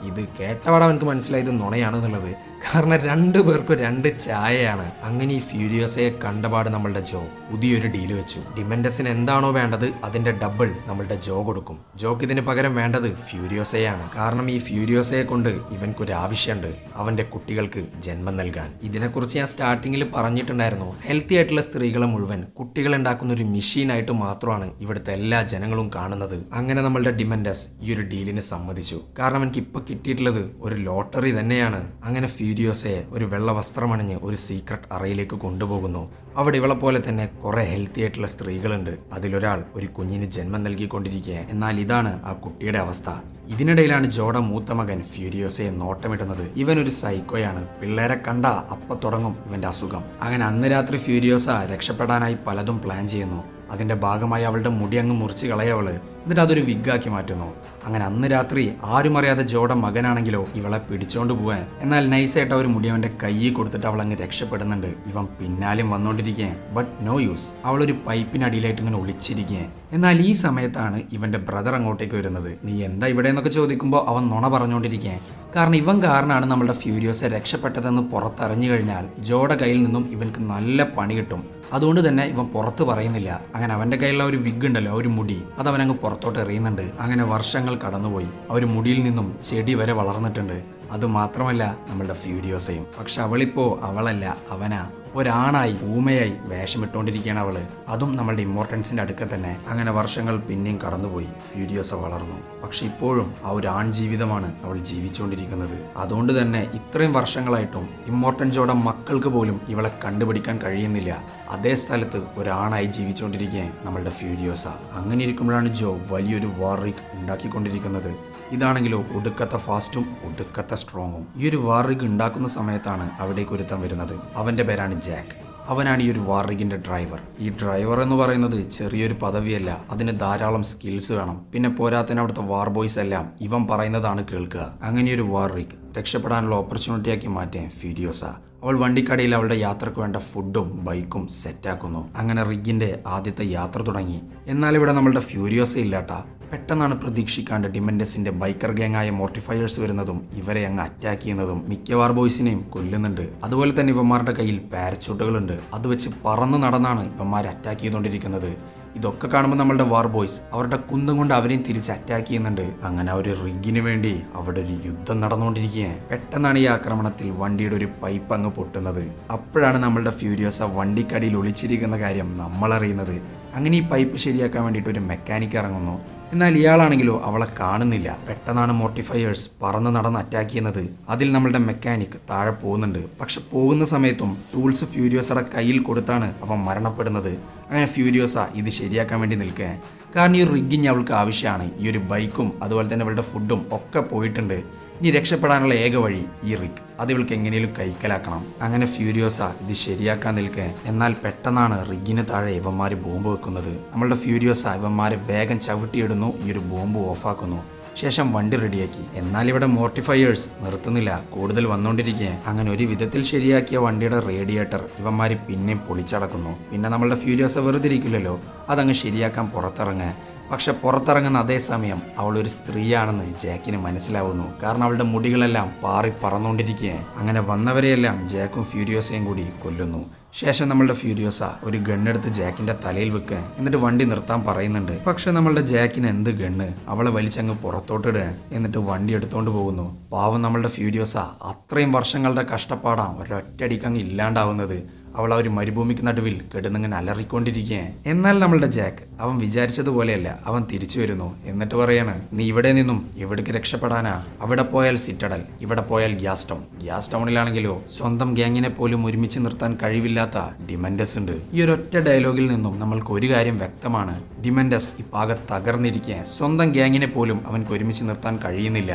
ഇത് കേട്ടപാടെ അവനക്ക് മനസ്സിലായത് നുണയാണെന്നുള്ളത്. കാരണം 2 പേർക്കും 2 ചായയാണ്. അങ്ങനെ ഈ ഫ്യൂരിയോസയെ കണ്ടപാട് നമ്മളുടെ ജോ പുതിയൊരു ഡീല് വെച്ചു. ഡിമൻഡസിന് എന്താണോ വേണ്ടത് അതിന്റെ ഡബിൾ നമ്മളുടെ ജോ കൊടുക്കും. ജോക്ക് ഇതിന് പകരം വേണ്ടത് ഫ്യൂരിയോസയാണ്. കാരണം ഈ ഫ്യൂരിയോസയെ കൊണ്ട് ഇവൻക്കൊരു ആവശ്യമുണ്ട്, അവന്റെ കുട്ടികൾക്ക് ജന്മം നൽകാൻ. ഇതിനെക്കുറിച്ച് ഞാൻ സ്റ്റാർട്ടിങ്ങിൽ പറഞ്ഞിട്ടുണ്ടായിരുന്നു. ഹെൽത്തി ആയിട്ടുള്ള സ്ത്രീകളെ മുഴുവൻ കുട്ടികൾ ഉണ്ടാക്കുന്ന ഒരു മെഷീനായിട്ട് മാത്രമാണ് ഇവിടുത്തെ എല്ലാ ജനങ്ങളും കാണുന്നത്. അങ്ങനെ നമ്മളുടെ ഡിമൻഡസ് ഈ ഒരു ഡീലിന് സമ്മതിച്ചു. കാരണം എനിക്ക് ഇപ്പൊ കിട്ടിയിട്ടുള്ളത് ഒരു ലോട്ടറി തന്നെയാണ്. അങ്ങനെ ഫ്യൂരിയോസയെ ഒരു വെള്ള വസ്ത്രമണിഞ്ഞ് ഒരു സീക്രട്ട് അറയിലേക്ക് കൊണ്ടുപോകുന്നു. അവിടെ ഇവളെ പോലെ തന്നെ കുറെ ഹെൽത്തി ആയിട്ടുള്ള സ്ത്രീകളുണ്ട്. അതിലൊരാൾ ഒരു കുഞ്ഞിന് ജന്മം നൽകിക്കൊണ്ടിരിക്കുക. എന്നാൽ ഇതാണ് ആ കുട്ടിയുടെ അവസ്ഥ. ഇതിനിടയിലാണ് ജോയുടെ മൂത്ത മകൻ ഫ്യൂരിയോസയെ നോട്ടമിടുന്നത്. ഇവൻ ഒരു സൈക്കോയാണ്. പിള്ളേരെ കണ്ട അപ്പ തുടങ്ങും ഇവന്റെ അസുഖം. അങ്ങനെ അന്ന് രാത്രി ഫ്യൂരിയോസ രക്ഷപ്പെടാനായി പലതും പ്ലാൻ ചെയ്യുന്നു. അതിന്റെ ഭാഗമായി അവളുടെ മുടി അങ്ങ് മുറിച്ച് കളയവള്. എന്നിട്ട് അതൊരു വിഗ്ഗാക്കി മാറ്റുന്നു. അങ്ങനെ അന്ന് രാത്രി ആരും അറിയാതെ ജോയുടെ മകനാണെങ്കിലോ ഇവളെ പിടിച്ചോണ്ട് പോവാൻ. എന്നാൽ നൈസായിട്ട് ഒരു മുടി അവന്റെ കയ്യിൽ കൊടുത്തിട്ട് അവൾ അങ്ങ് രക്ഷപ്പെടുന്നുണ്ട്. ഇവൻ പിന്നാലും വന്നോണ്ടിരിക്കേ. But no use. അവളൊരു പൈപ്പിനടിയിലായിട്ട് ഇങ്ങനെ ഒളിച്ചിരിക്കേ. എന്നാൽ ഈ സമയത്താണ് ഇവന്റെ ബ്രദർ അങ്ങോട്ടേക്ക് വരുന്നത്. നീ എന്താ ഇവിടെ എന്നൊക്കെ ചോദിക്കുമ്പോൾ അവൻ നുണ പറഞ്ഞുകൊണ്ടിരിക്കേ. കാരണം ഇവൻ കാരണമാണ് നമ്മളുടെ ഫ്യൂരിയോസെ രക്ഷപ്പെട്ടതെന്ന് പുറത്തറിഞ്ഞു കഴിഞ്ഞാൽ ജോയുടെ കയ്യിൽ നിന്നും ഇവൻക്ക് നല്ല പണി കിട്ടും. അതുകൊണ്ട് തന്നെ ഇവൻ പുറത്ത് പറയുന്നില്ല. അങ്ങനെ അവന്റെ കയ്യിലുള്ള ഒരു വിഗ് ഉണ്ടല്ലോ, ഒരു മുടി, അത് അവനങ്ങ് പുറത്തോട്ട് എറിയുന്നുണ്ട്. അങ്ങനെ വർഷങ്ങൾ കടന്നുപോയി. ആ ഒരു മുടിയിൽ നിന്നും ചെടി വരെ വളർന്നിട്ടുണ്ട്. അത് മാത്രമല്ല നമ്മളുടെ ഫ്യൂരിയോസയും. പക്ഷെ അവളിപ്പോ അവളല്ല, അവനാ. ഒരാണായി ഊമയായി വേഷമിട്ടുകൊണ്ടിരിക്കുകയാണ് അവള്. അതും നമ്മളുടെ ഇമ്മോർട്ടൻസിന്റെ അടുക്ക തന്നെ. അങ്ങനെ വർഷങ്ങൾ പിന്നെയും കടന്നുപോയി. ഫ്യൂരിയോസ വളർന്നു. പക്ഷെ ഇപ്പോഴും ആ ഒരു ആൺ ജീവിതമാണ് അവൾ ജീവിച്ചുകൊണ്ടിരിക്കുന്നത്. അതുകൊണ്ട് തന്നെ ഇത്രയും വർഷങ്ങളായിട്ടും ഇമ്മോർട്ടൻ ജോയുടെ മക്കൾക്ക് പോലും ഇവളെ കണ്ടുപിടിക്കാൻ കഴിയുന്നില്ല. അതേ സ്ഥലത്ത് ഒരാണായി ജീവിച്ചുകൊണ്ടിരിക്കുകയാണ് നമ്മളുടെ ഫ്യൂരിയോസ. അങ്ങനെ ഇരിക്കുമ്പോഴാണ് ജോ വലിയൊരു വാർ റിഗ് ഉണ്ടാക്കിക്കൊണ്ടിരിക്കുന്നത്. ഇതാണെങ്കിലോ ഒടുക്കത്തെ ഫാസ്റ്റും ഒടുക്കത്തെ സ്ട്രോങ്ങും. ഈ ഒരു വാർ റിഗ് ഉണ്ടാക്കുന്ന സമയത്താണ് അവിടേക്ക് ഒരുത്തം വരുന്നത്. അവന്റെ പേരാണ് ജാക്ക്. അവനാണ് ഈ ഒരു വാർ റിഗിന്റെ ഡ്രൈവർ. ഈ ഡ്രൈവർ എന്ന് പറയുന്നത് ചെറിയൊരു പദവിയല്ല, അതിന് ധാരാളം സ്കിൽസ് വേണം. പിന്നെ പോരാത്തതിന് അവിടുത്തെ വാർ ബോയ്സ് എല്ലാം ഇവൻ പറയുന്നതാണ് കേൾക്കുക. അങ്ങനെ ഒരു വാർ റിഗ് രക്ഷപ്പെടാനുള്ള ഓപ്പർച്യൂണിറ്റിയാക്കി മാറ്റാൻ ഫ്യൂരിയോസ. അവൾ വണ്ടിക്കടയിൽ അവളുടെ യാത്രക്ക് വേണ്ട ഫുഡും ബൈക്കും സെറ്റാക്കുന്നു. അങ്ങനെ റിഗിന്റെ ആദ്യത്തെ യാത്ര തുടങ്ങി. എന്നാൽ ഇവിടെ നമ്മളുടെ ഫ്യൂരിയോസ ഇല്ലാട്ടാ. പെട്ടെന്നാണ് പ്രതീക്ഷിക്കാണ്ട് ഡിമൻഡസിന്റെ ബൈക്കർ ഗാങ്ങായ മോർട്ടിഫയേഴ്സ് വരുന്നതും ഇവരെ അങ്ങ് അറ്റാക്ക് ചെയ്യുന്നതും. മിക്ക വാർ ബോയ്സിനെയും കൊല്ലുന്നുണ്ട്. അതുപോലെ തന്നെ ഇവന്മാരുടെ കയ്യിൽ പാരച്യൂട്ടുകളുണ്ട്. അത് വെച്ച് പറന്ന് നടന്നാണ് ഇവന്മാർ അറ്റാക്ക് ചെയ്തുകൊണ്ടിരിക്കുന്നത്. ഇതൊക്കെ കാണുമ്പോൾ നമ്മളുടെ വാർ ബോയ്സ് അവരുടെ കുന്തം കൊണ്ട് അവരെയും തിരിച്ച് അറ്റാക്ക് ചെയ്യുന്നുണ്ട്. അങ്ങനെ ഒരു റിഗിന് വേണ്ടി അവിടെ ഒരു യുദ്ധം നടന്നുകൊണ്ടിരിക്കുകയാണ്. പെട്ടെന്നാണ് ഈ ആക്രമണത്തിൽ വണ്ടിയുടെ ഒരു പൈപ്പ് അങ്ങ് പൊട്ടുന്നത്. അപ്പോഴാണ് നമ്മളുടെ ഫ്യൂരിയോസ വണ്ടിക്കടിയിൽ ഒളിച്ചിരിക്കുന്ന കാര്യം നമ്മൾ അറിയുന്നത്. അങ്ങനെ ഈ പൈപ്പ് ശരിയാക്കാൻ വേണ്ടിയിട്ട് ഒരു മെക്കാനിക്ക് ഇറങ്ങുന്നു. എന്നാൽ ഇയാളാണെങ്കിലോ അവളെ കാണുന്നില്ല. പെട്ടെന്നാണ് മോർട്ടിഫയേഴ്സ് പറന്ന് നടന്ന് അറ്റാക്ക് ചെയ്യുന്നത്. അതിൽ നമ്മളുടെ മെക്കാനിക് താഴെ പോകുന്നുണ്ട്. പക്ഷെ പോകുന്ന സമയത്തും ടൂൾസ് ഫ്യൂരിയോസയുടെ കയ്യിൽ കൊടുത്താണ് അവൻ മരണപ്പെടുന്നത്. അങ്ങനെ ഫ്യൂരിയോസ ഇത് ശരിയാക്കാൻ വേണ്ടി നിൽക്കുക. കാരണം ഈ റിഗിങ് അവൾക്ക് ആവശ്യമാണ്. ഈ ഒരു ബൈക്കും അതുപോലെ തന്നെ അവളുടെ ഫുഡും ഒക്കെ പോയിട്ടുണ്ട്. ഇനി രക്ഷപ്പെടാനുള്ള ഏക വഴി ഈ റിഗ്, അത് ഇവൾക്ക് എങ്ങനെയും കൈക്കലാക്കണം. അങ്ങനെ ഫ്യൂരിയോസ ഇത് ശരിയാക്കാൻ നിൽക്കുക. എന്നാൽ പെട്ടെന്നാണ് റിഗിന് താഴെ ഇവന്മാര് ബോംബ് വെക്കുന്നത്. നമ്മളുടെ ഫ്യൂരിയോസ ഇവന്മാരെ വേഗം ചവിട്ടിയിടുന്നു. ഈ ഒരു ബോംബ് ഓഫാക്കുന്നു. ശേഷം വണ്ടി റെഡിയാക്കി. എന്നാൽ ഇവിടെ മോർട്ടിഫയേഴ്സ് നിർത്തുന്നില്ല, കൂടുതൽ വന്നുകൊണ്ടിരിക്കെ അങ്ങനെ ഒരു വിധത്തിൽ ശരിയാക്കിയ വണ്ടിയുടെ റേഡിയേറ്റർ ഇവന്മാര് പിന്നെയും പൊളിച്ചടക്കുന്നു. പിന്നെ നമ്മളുടെ ഫ്യൂരിയോസ വെറുതെ ഇരിക്കില്ലല്ലോ, അതങ്ങ് ശരിയാക്കാൻ പുറത്തിറങ്ങാൻ. പക്ഷെ പുറത്തിറങ്ങുന്ന അതേ സമയം അവൾ ഒരു സ്ത്രീയാണെന്ന് ജാക്കിന് മനസ്സിലാവുന്നു. കാരണം അവളുടെ മുടികളെല്ലാം പാറി പറന്നുകൊണ്ടിരിക്കുക. അങ്ങനെ വന്നവരെയെല്ലാം ജാക്കും ഫ്യൂരിയോസയും കൂടി കൊല്ലുന്നു. ശേഷം നമ്മളുടെ ഫ്യൂരിയോസ ഒരു ഗണ്ണെടുത്ത് ജാക്കിന്റെ തലയിൽ വെക്കുക, എന്നിട്ട് വണ്ടി നിർത്താൻ പറയുന്നുണ്ട്. പക്ഷെ നമ്മളുടെ ജാക്കിന് എന്ത് ഗണ്ണ്, അവളെ വലിച്ചങ്ങ് പുറത്തോട്ടിടുക, എന്നിട്ട് വണ്ടി എടുത്തോണ്ട് പോകുന്നു. പാവം നമ്മളുടെ ഫ്യൂരിയോസ അത്രയും വർഷങ്ങളുടെ കഷ്ടപ്പാടാണ് ഒരൊറ്റയടിക്കങ്ങ് ഇല്ലാണ്ടാവുന്നത്. അവൾ ആ ഒരു മരുഭൂമിക്ക് നടുവിൽ കിടന്നിങ്ങനെ അലറിക്കൊണ്ടിരിക്കുക. എന്നാൽ നമ്മളുടെ ജാക്ക് അവൻ വിചാരിച്ചതുപോലെയല്ല, അവൻ തിരിച്ചു വരുന്നു. എന്നിട്ട് പറയാണ്, നീ ഇവിടെ നിന്നും എവിടേക്ക് രക്ഷപ്പെടാനാ? അവിടെ പോയാൽ സിറ്റഡൽ, ഇവിടെ പോയാൽ ഗ്യാസ് ടൗൺ. ഗ്യാസ് ടൗണിലാണെങ്കിലോ സ്വന്തം ഗ്യാങ്ങിനെ പോലും ഒരുമിച്ച് നിർത്താൻ കഴിവില്ലാത്ത ഡിമൻഡസ് ഉണ്ട്. ഈ ഒരൊറ്റ ഡയലോഗിൽ നിന്നും നമ്മൾക്ക് ഒരു കാര്യം വ്യക്തമാണ്, ഡിമൻഡസ് ഇപ്പാകെ തകർന്നിരിക്കുക. സ്വന്തം ഗ്യാങ്ങിനെ പോലും അവൻക്ക് ഒരുമിച്ച് നിർത്താൻ കഴിയുന്നില്ല.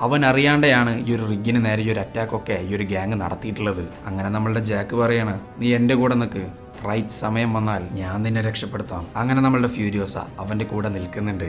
അവൻ അറിയാണ്ടെയാണ് ഈ ഒരു റിഗിന് നേരെ ഈ ഒരു അറ്റാക്കൊക്കെ ഈ ഒരു ഗ്യാങ് നടത്തിയിട്ടുള്ളത്. അങ്ങനെ നമ്മളുടെ ജാക്ക് പറയാണ്, നീ എൻ്റെ കൂടെ നിൽക്ക്, റൈറ്റ് സമയം വന്നാൽ ഞാൻ നിന്നെ രക്ഷപ്പെടുത്താം. അങ്ങനെ നമ്മളുടെ ഫ്യൂരിയോസ അവൻ്റെ കൂടെ നിൽക്കുന്നുണ്ട്,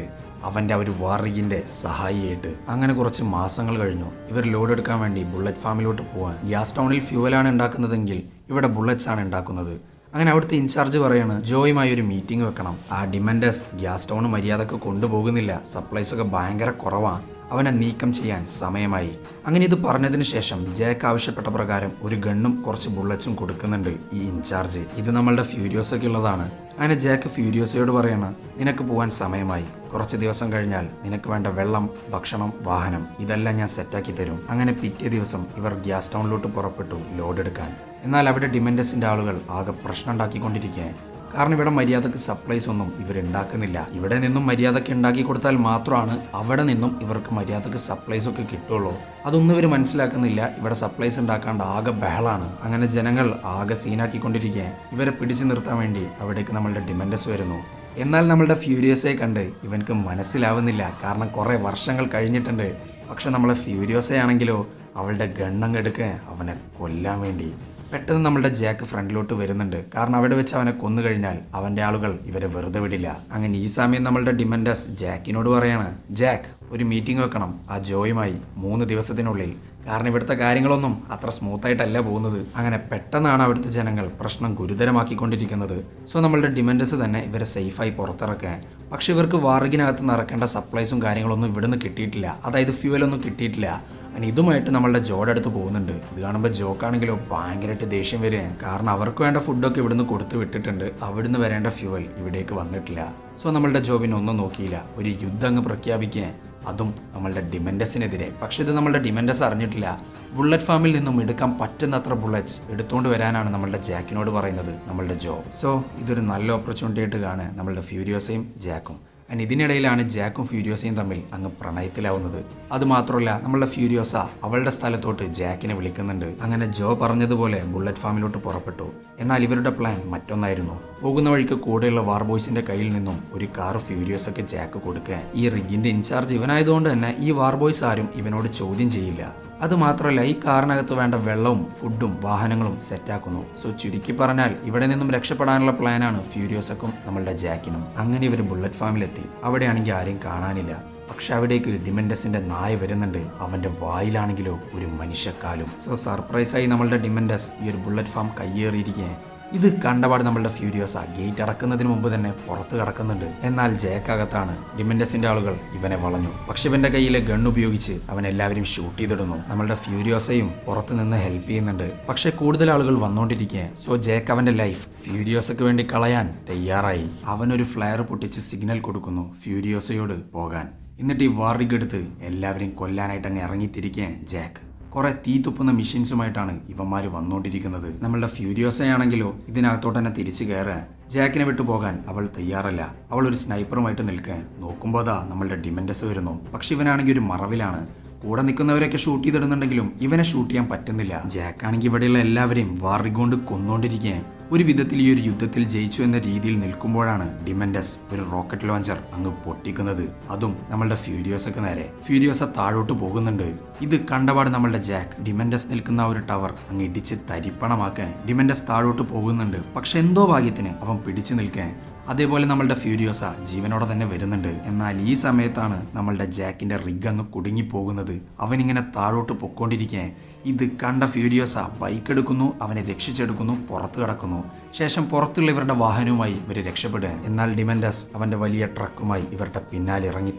അവൻ്റെ ആ ഒരു വാറിഗിൻ്റെ സഹായിയായിട്ട്. അങ്ങനെ കുറച്ച് മാസങ്ങൾ കഴിഞ്ഞു. ഇവർ ലോഡ് എടുക്കാൻ വേണ്ടി ബുള്ളറ്റ് ഫാമിലോട്ട് പോവാൻ. ഗ്യാസ് ടൗണിൽ ഫ്യൂവലാണ് ഉണ്ടാക്കുന്നതെങ്കിൽ ഇവിടെ ബുള്ളറ്റ്സ് ആണ് ഉണ്ടാക്കുന്നത്. അങ്ങനെ അവിടുത്തെ ഇൻചാർജ് പറയാണ്, ജോയുമായി ഒരു മീറ്റിംഗ് വെക്കണം. ആ ഡിമൻഡസ് ഗ്യാസ് ടൗൺ മര്യാദക്ക് കൊണ്ടുപോകുന്നില്ല, സപ്ലൈസൊക്കെ ഭയങ്കര കുറവാണ്, അവനെ നീക്കം ചെയ്യാൻ സമയമായി. അങ്ങനെ ഇത് പറഞ്ഞതിന് ശേഷം ജാക്ക് ആവശ്യപ്പെട്ട പ്രകാരം ഒരു ഗണ്ണും കുറച്ച് ബുള്ളറ്റ്സും കൊടുക്കുന്നുണ്ട് ഈ ഇൻചാർജ്. ഇത് നമ്മളുടെ ഫ്യൂരിയോസയ്ക്ക് ഉള്ളതാണ്. അങ്ങനെ ജാക്ക് ഫ്യൂരിയോസയോട് പറയണം, നിനക്ക് പോകാൻ സമയമായി, കുറച്ച് ദിവസം കഴിഞ്ഞാൽ നിനക്ക് വേണ്ട വെള്ളം, ഭക്ഷണം, വാഹനം ഇതെല്ലാം ഞാൻ സെറ്റാക്കി തരും. അങ്ങനെ പിറ്റേ ദിവസം ഇവർ ഗ്യാസ് ടൗണിലോട്ട് പുറപ്പെട്ടു ലോഡ് എടുക്കാൻ. എന്നാൽ അവിടെ ഡിമൻഡസിന്റെ ആളുകൾ ആകെ പ്രശ്നം ഉണ്ടാക്കിക്കൊണ്ടിരിക്കുക. കാരണം ഇവിടെ മര്യാദക്ക് സപ്ലൈസ് ഒന്നും ഇവരുണ്ടാക്കുന്നില്ല. ഇവിടെ നിന്നും മര്യാദക്ക് ഉണ്ടാക്കി കൊടുത്താൽ മാത്രമാണ് അവിടെ നിന്നും ഇവർക്ക് മര്യാദക്ക് സപ്ലൈസ് ഒക്കെ കിട്ടുള്ളൂ. അതൊന്നും ഇവർ മനസ്സിലാക്കുന്നില്ല. ഇവിടെ സപ്ലൈസ് ഉണ്ടാക്കാണ്ട് ആകെ ബഹളാണ്. അങ്ങനെ ജനങ്ങൾ ആകെ സീനാക്കിക്കൊണ്ടിരിക്കുക. ഇവരെ പിടിച്ചു നിർത്താൻ വേണ്ടി അവിടേക്ക് നമ്മളുടെ ഡിമൻഡസ് വരുന്നു. എന്നാൽ നമ്മളുടെ ഫ്യൂരിയോസയെ കണ്ട് ഇവൻക്ക് മനസ്സിലാവുന്നില്ല, കാരണം കുറേ വർഷങ്ങൾ കഴിഞ്ഞിട്ടുണ്ട്. പക്ഷെ നമ്മളെ ഫ്യൂരിയോസയാണെങ്കിലോ അവളുടെ ഗണ്ണങ്ങ് എടുക്കുക അവനെ കൊല്ലാൻ വേണ്ടി. പെട്ടെന്ന് നമ്മളുടെ ജാക്ക് ഫ്രണ്ടിലോട്ട് വരുന്നുണ്ട്, കാരണം അവിടെ വെച്ച് അവനെ കൊന്നു കഴിഞ്ഞാൽ അവൻ്റെ ആളുകൾ ഇവരെ വെറുതെ വിടില്ല. അങ്ങനെ ഈ സമയം നമ്മളുടെ ഡിമൻഡസ് ജാക്കിനോട് പറയാണ്, ജാക്ക് ഒരു മീറ്റിംഗ് വെക്കണം ആ ജോയുമായി 3 ദിവസത്തിനുള്ളിൽ, കാരണം ഇവിടുത്തെ കാര്യങ്ങളൊന്നും അത്ര സ്മൂത്തായിട്ടല്ല പോകുന്നത്. അങ്ങനെ പെട്ടെന്നാണ് അവിടുത്തെ ജനങ്ങൾ പ്രശ്നം ഗുരുതരമാക്കിക്കൊണ്ടിരിക്കുന്നത്. സോ നമ്മളുടെ ഡിമൻഡസ് തന്നെ ഇവരെ സേഫായി പുറത്തിറക്കാൻ. പക്ഷെ ഇവർക്ക് വാറിഗിനകത്ത് നിറക്കേണ്ട സപ്ലൈസും കാര്യങ്ങളൊന്നും ഇവിടുന്ന് കിട്ടിയിട്ടില്ല, അതായത് ഫ്യൂവലൊന്നും കിട്ടിയിട്ടില്ല. അങ്ങനെ ഇതുമായിട്ട് നമ്മളുടെ ജോയുടെ അടുത്ത് പോകുന്നുണ്ട്. ഇത് കാണുമ്പോൾ ജോക്കാണെങ്കിലോ ഭയങ്കരമായിട്ട് ദേഷ്യം വരിക, കാരണം അവർക്ക് വേണ്ട ഫുഡൊക്കെ ഇവിടുന്ന് കൊടുത്തു വിട്ടിട്ടുണ്ട്, അവിടുന്ന് വരേണ്ട ഫ്യൂവൽ ഇവിടേക്ക് വന്നിട്ടില്ല. സോ നമ്മളുടെ ജോബിനെ ഒന്നും നോക്കിയില്ല, ഒരു യുദ്ധം അങ്ങ് പ്രഖ്യാപിക്കാൻ, അതും നമ്മളുടെ ഡിമൻഡസിനെതിരെ. പക്ഷെ ഇത് നമ്മളുടെ ഡിമൻഡസ് അറിഞ്ഞിട്ടില്ല. ബുള്ളറ്റ് ഫാമിൽ നിന്നും എടുക്കാൻ പറ്റുന്നത്ര ബുള്ളറ്റ്സ് എടുത്തുകൊണ്ട് വരാനാണ് നമ്മളുടെ ജാക്കിനോട് പറയുന്നത് നമ്മളുടെ ജോ. സോ ഇതൊരു നല്ല ഓപ്പർച്യൂണിറ്റി ആയിട്ട് കാണുക നമ്മളുടെ ഫ്യൂരിയോസയും ജാക്കും. ആൻഡ് ഇതിനിടയിലാണ് ജാക്കും ഫ്യൂരിയോസയും തമ്മിൽ അങ്ങ് പ്രണയത്തിലാവുന്നത്. അതുമാത്രമല്ല നമ്മളുടെ ഫ്യൂരിയോസ അവളുടെ സ്ഥലത്തോട്ട് ജാക്കിനെ വിളിക്കുന്നുണ്ട്. അങ്ങനെ ജോ പറഞ്ഞതുപോലെ ബുള്ളറ്റ് ഫാമിലോട്ട് പുറപ്പെട്ടു. എന്നാൽ ഇവരുടെ പ്ലാൻ മറ്റൊന്നായിരുന്നു. പോകുന്ന വഴിക്ക് കൂടെയുള്ള വാർബോയ്സിന്റെ കയ്യിൽ നിന്നും ഒരു കാർ ഫ്യൂരിയോസൊക്കെ ജാക്ക് കൊടുക്കുക. ഈ റിഗിന്റെ ഇൻചാർജ് ഇവനായതുകൊണ്ട് തന്നെ ഈ വാർബോയ്സ് ആരും ഇവനോട് ചോദ്യം ചെയ്യില്ല. അതുമാത്രമല്ല ഈ കാറിനകത്ത് വേണ്ട വെള്ളവും ഫുഡും വാഹനങ്ങളും സെറ്റാക്കുന്നു. സോ ചുരുക്കി പറഞ്ഞാൽ ഇവിടെ നിന്നും രക്ഷപ്പെടാനുള്ള പ്ലാനാണ് ഫ്യൂരിയോസക്കും നമ്മളുടെ ജാക്കിനും. അങ്ങനെ ഇവർ ബുള്ളറ്റ് ഫാമിലെത്തി. അവിടെയാണെങ്കിൽ ആരെയും കാണാനില്ല. പക്ഷെ അവിടേക്ക് ഡിമൻഡസിന്റെ നായ വരുന്നുണ്ട്. അവന്റെ വായിലാണെങ്കിലോ ഒരു മനുഷ്യക്കാലും. സോ സർപ്രൈസായി നമ്മളുടെ ഡിമൻഡസ് ഈ ഒരു ബുള്ളറ്റ് ഫാം കയ്യേറിയിരിക്കുക. ഇത് കണ്ടപാട് നമ്മളുടെ ഫ്യൂരിയോസ ഗേറ്റ് അടക്കുന്നതിന് മുമ്പ് തന്നെ പുറത്ത് കടക്കുന്നുണ്ട്. എന്നാൽ ജയക്കകത്താണ്. ഡിമൻഡസിന്റെ ആളുകൾ ഇവനെ വളഞ്ഞു. പക്ഷെ ഇവന്റെ കയ്യിലെ ഗൺ ഉപയോഗിച്ച് അവൻ എല്ലാവരും ഷൂട്ട് ചെയ്തിടുന്നു. നമ്മളുടെ ഫ്യൂരിയോസയും പുറത്ത് നിന്ന് ഹെൽപ്പ് ചെയ്യുന്നുണ്ട്. പക്ഷെ കൂടുതൽ ആളുകൾ വന്നുകൊണ്ടിരിക്കുക. സോ ജേക്ക് അവന്റെ ലൈഫ് ഫ്യൂരിയോസയ്ക്ക് വേണ്ടി കളയാൻ തയ്യാറായി. അവനൊരു ഫ്ലയർ പൊട്ടിച്ച് സിഗ്നൽ കൊടുക്കുന്നു ഫ്യൂരിയോസയോട് പോകാൻ. എന്നിട്ട് ഈ വാറിഗ് എടുത്ത് എല്ലാവരെയും കൊല്ലാനായിട്ട് അങ്ങ് ഇറങ്ങിത്തിരിക്കുക ജാക്ക്. കുറെ തീ തുപ്പുന്ന മെഷീൻസുമായിട്ടാണ് ഇവന്മാർ വന്നുകൊണ്ടിരിക്കുന്നത്. നമ്മളുടെ ഫ്യൂരിയോസയാണെങ്കിലോ ഇതിനകത്തോട്ട് തന്നെ തിരിച്ചു കയറാൻ. ജാക്കിനെ വിട്ടു പോകാൻ അവൾ തയ്യാറല്ല. അവൾ ഒരു സ്നൈപ്പറുമായിട്ട് നിൽക്കാൻ നോക്കുമ്പോൾ അതാ നമ്മളുടെ ഡിമൻഡസ് വരുന്നു. പക്ഷെ ഇവനാണെങ്കിൽ ഒരു മറവിലാണ്. കൂടെ നിൽക്കുന്നവരൊക്കെ ഷൂട്ട് ചെയ്തിടുന്നുണ്ടെങ്കിലും ഇവനെ ഷൂട്ട് ചെയ്യാൻ പറ്റുന്നില്ല. ജാക്കാണെങ്കിൽ ഇവിടെയുള്ള എല്ലാവരെയും വാറിഗ് കൊണ്ട് കൊന്നുകൊണ്ടിരിക്കാൻ. ഒരു വിധത്തിൽ ഈ ഒരു യുദ്ധത്തിൽ ജയിച്ചു എന്ന രീതിയിൽ നിൽക്കുമ്പോഴാണ് ഡിമൻഡസ് ഒരു റോക്കറ്റ് ലോഞ്ചർ അങ്ങ് പൊട്ടിക്കുന്നത്. അതും നമ്മളുടെ ഫ്യൂരിയോസക്ക് നേരെ. ഫ്യൂരിയോസ താഴോട്ട് പോകുന്നുണ്ട്. ഇത് കണ്ടപാട് നമ്മളുടെ ജാക്ക് ഡിമൻഡസ് നിൽക്കുന്ന ഒരു ടവർ അങ്ങ് ഇടിച്ച് തരിപ്പണമാക്കാൻ ഡിമൻഡസ് താഴോട്ട് പോകുന്നുണ്ട്. പക്ഷെ എന്തോ ഭാഗ്യത്തിന് അവൻ പിടിച്ചു നിൽക്കാൻ. അതേപോലെ നമ്മളുടെ ഫ്യൂരിയോസ ജീവനോടെ തന്നെ വരുന്നുണ്ട്. എന്നാൽ ഈ സമയത്താണ് നമ്മളുടെ ജാക്കിന്റെ റിഗ് അങ്ങ് കുടുങ്ങിപ്പോകുന്നത്. അവനിങ്ങനെ താഴോട്ട് പൊക്കോണ്ടിരിക്കാൻ ഇത് കണ്ട ഫ്യൂരിയോസ ബൈക്ക് എടുക്കുന്നു, അവനെ രക്ഷിച്ചെടുക്കുന്നു, പുറത്തു കടക്കുന്നു. ശേഷം പുറത്തുള്ള ഇവരുടെ വാഹനവുമായി ഇവർ രക്ഷപ്പെടുക. എന്നാൽ ഡിമെൻഡസ് അവന്റെ വലിയ ട്രക്കുമായി ഇവരുടെ പിന്നാലെ ഇറങ്ങി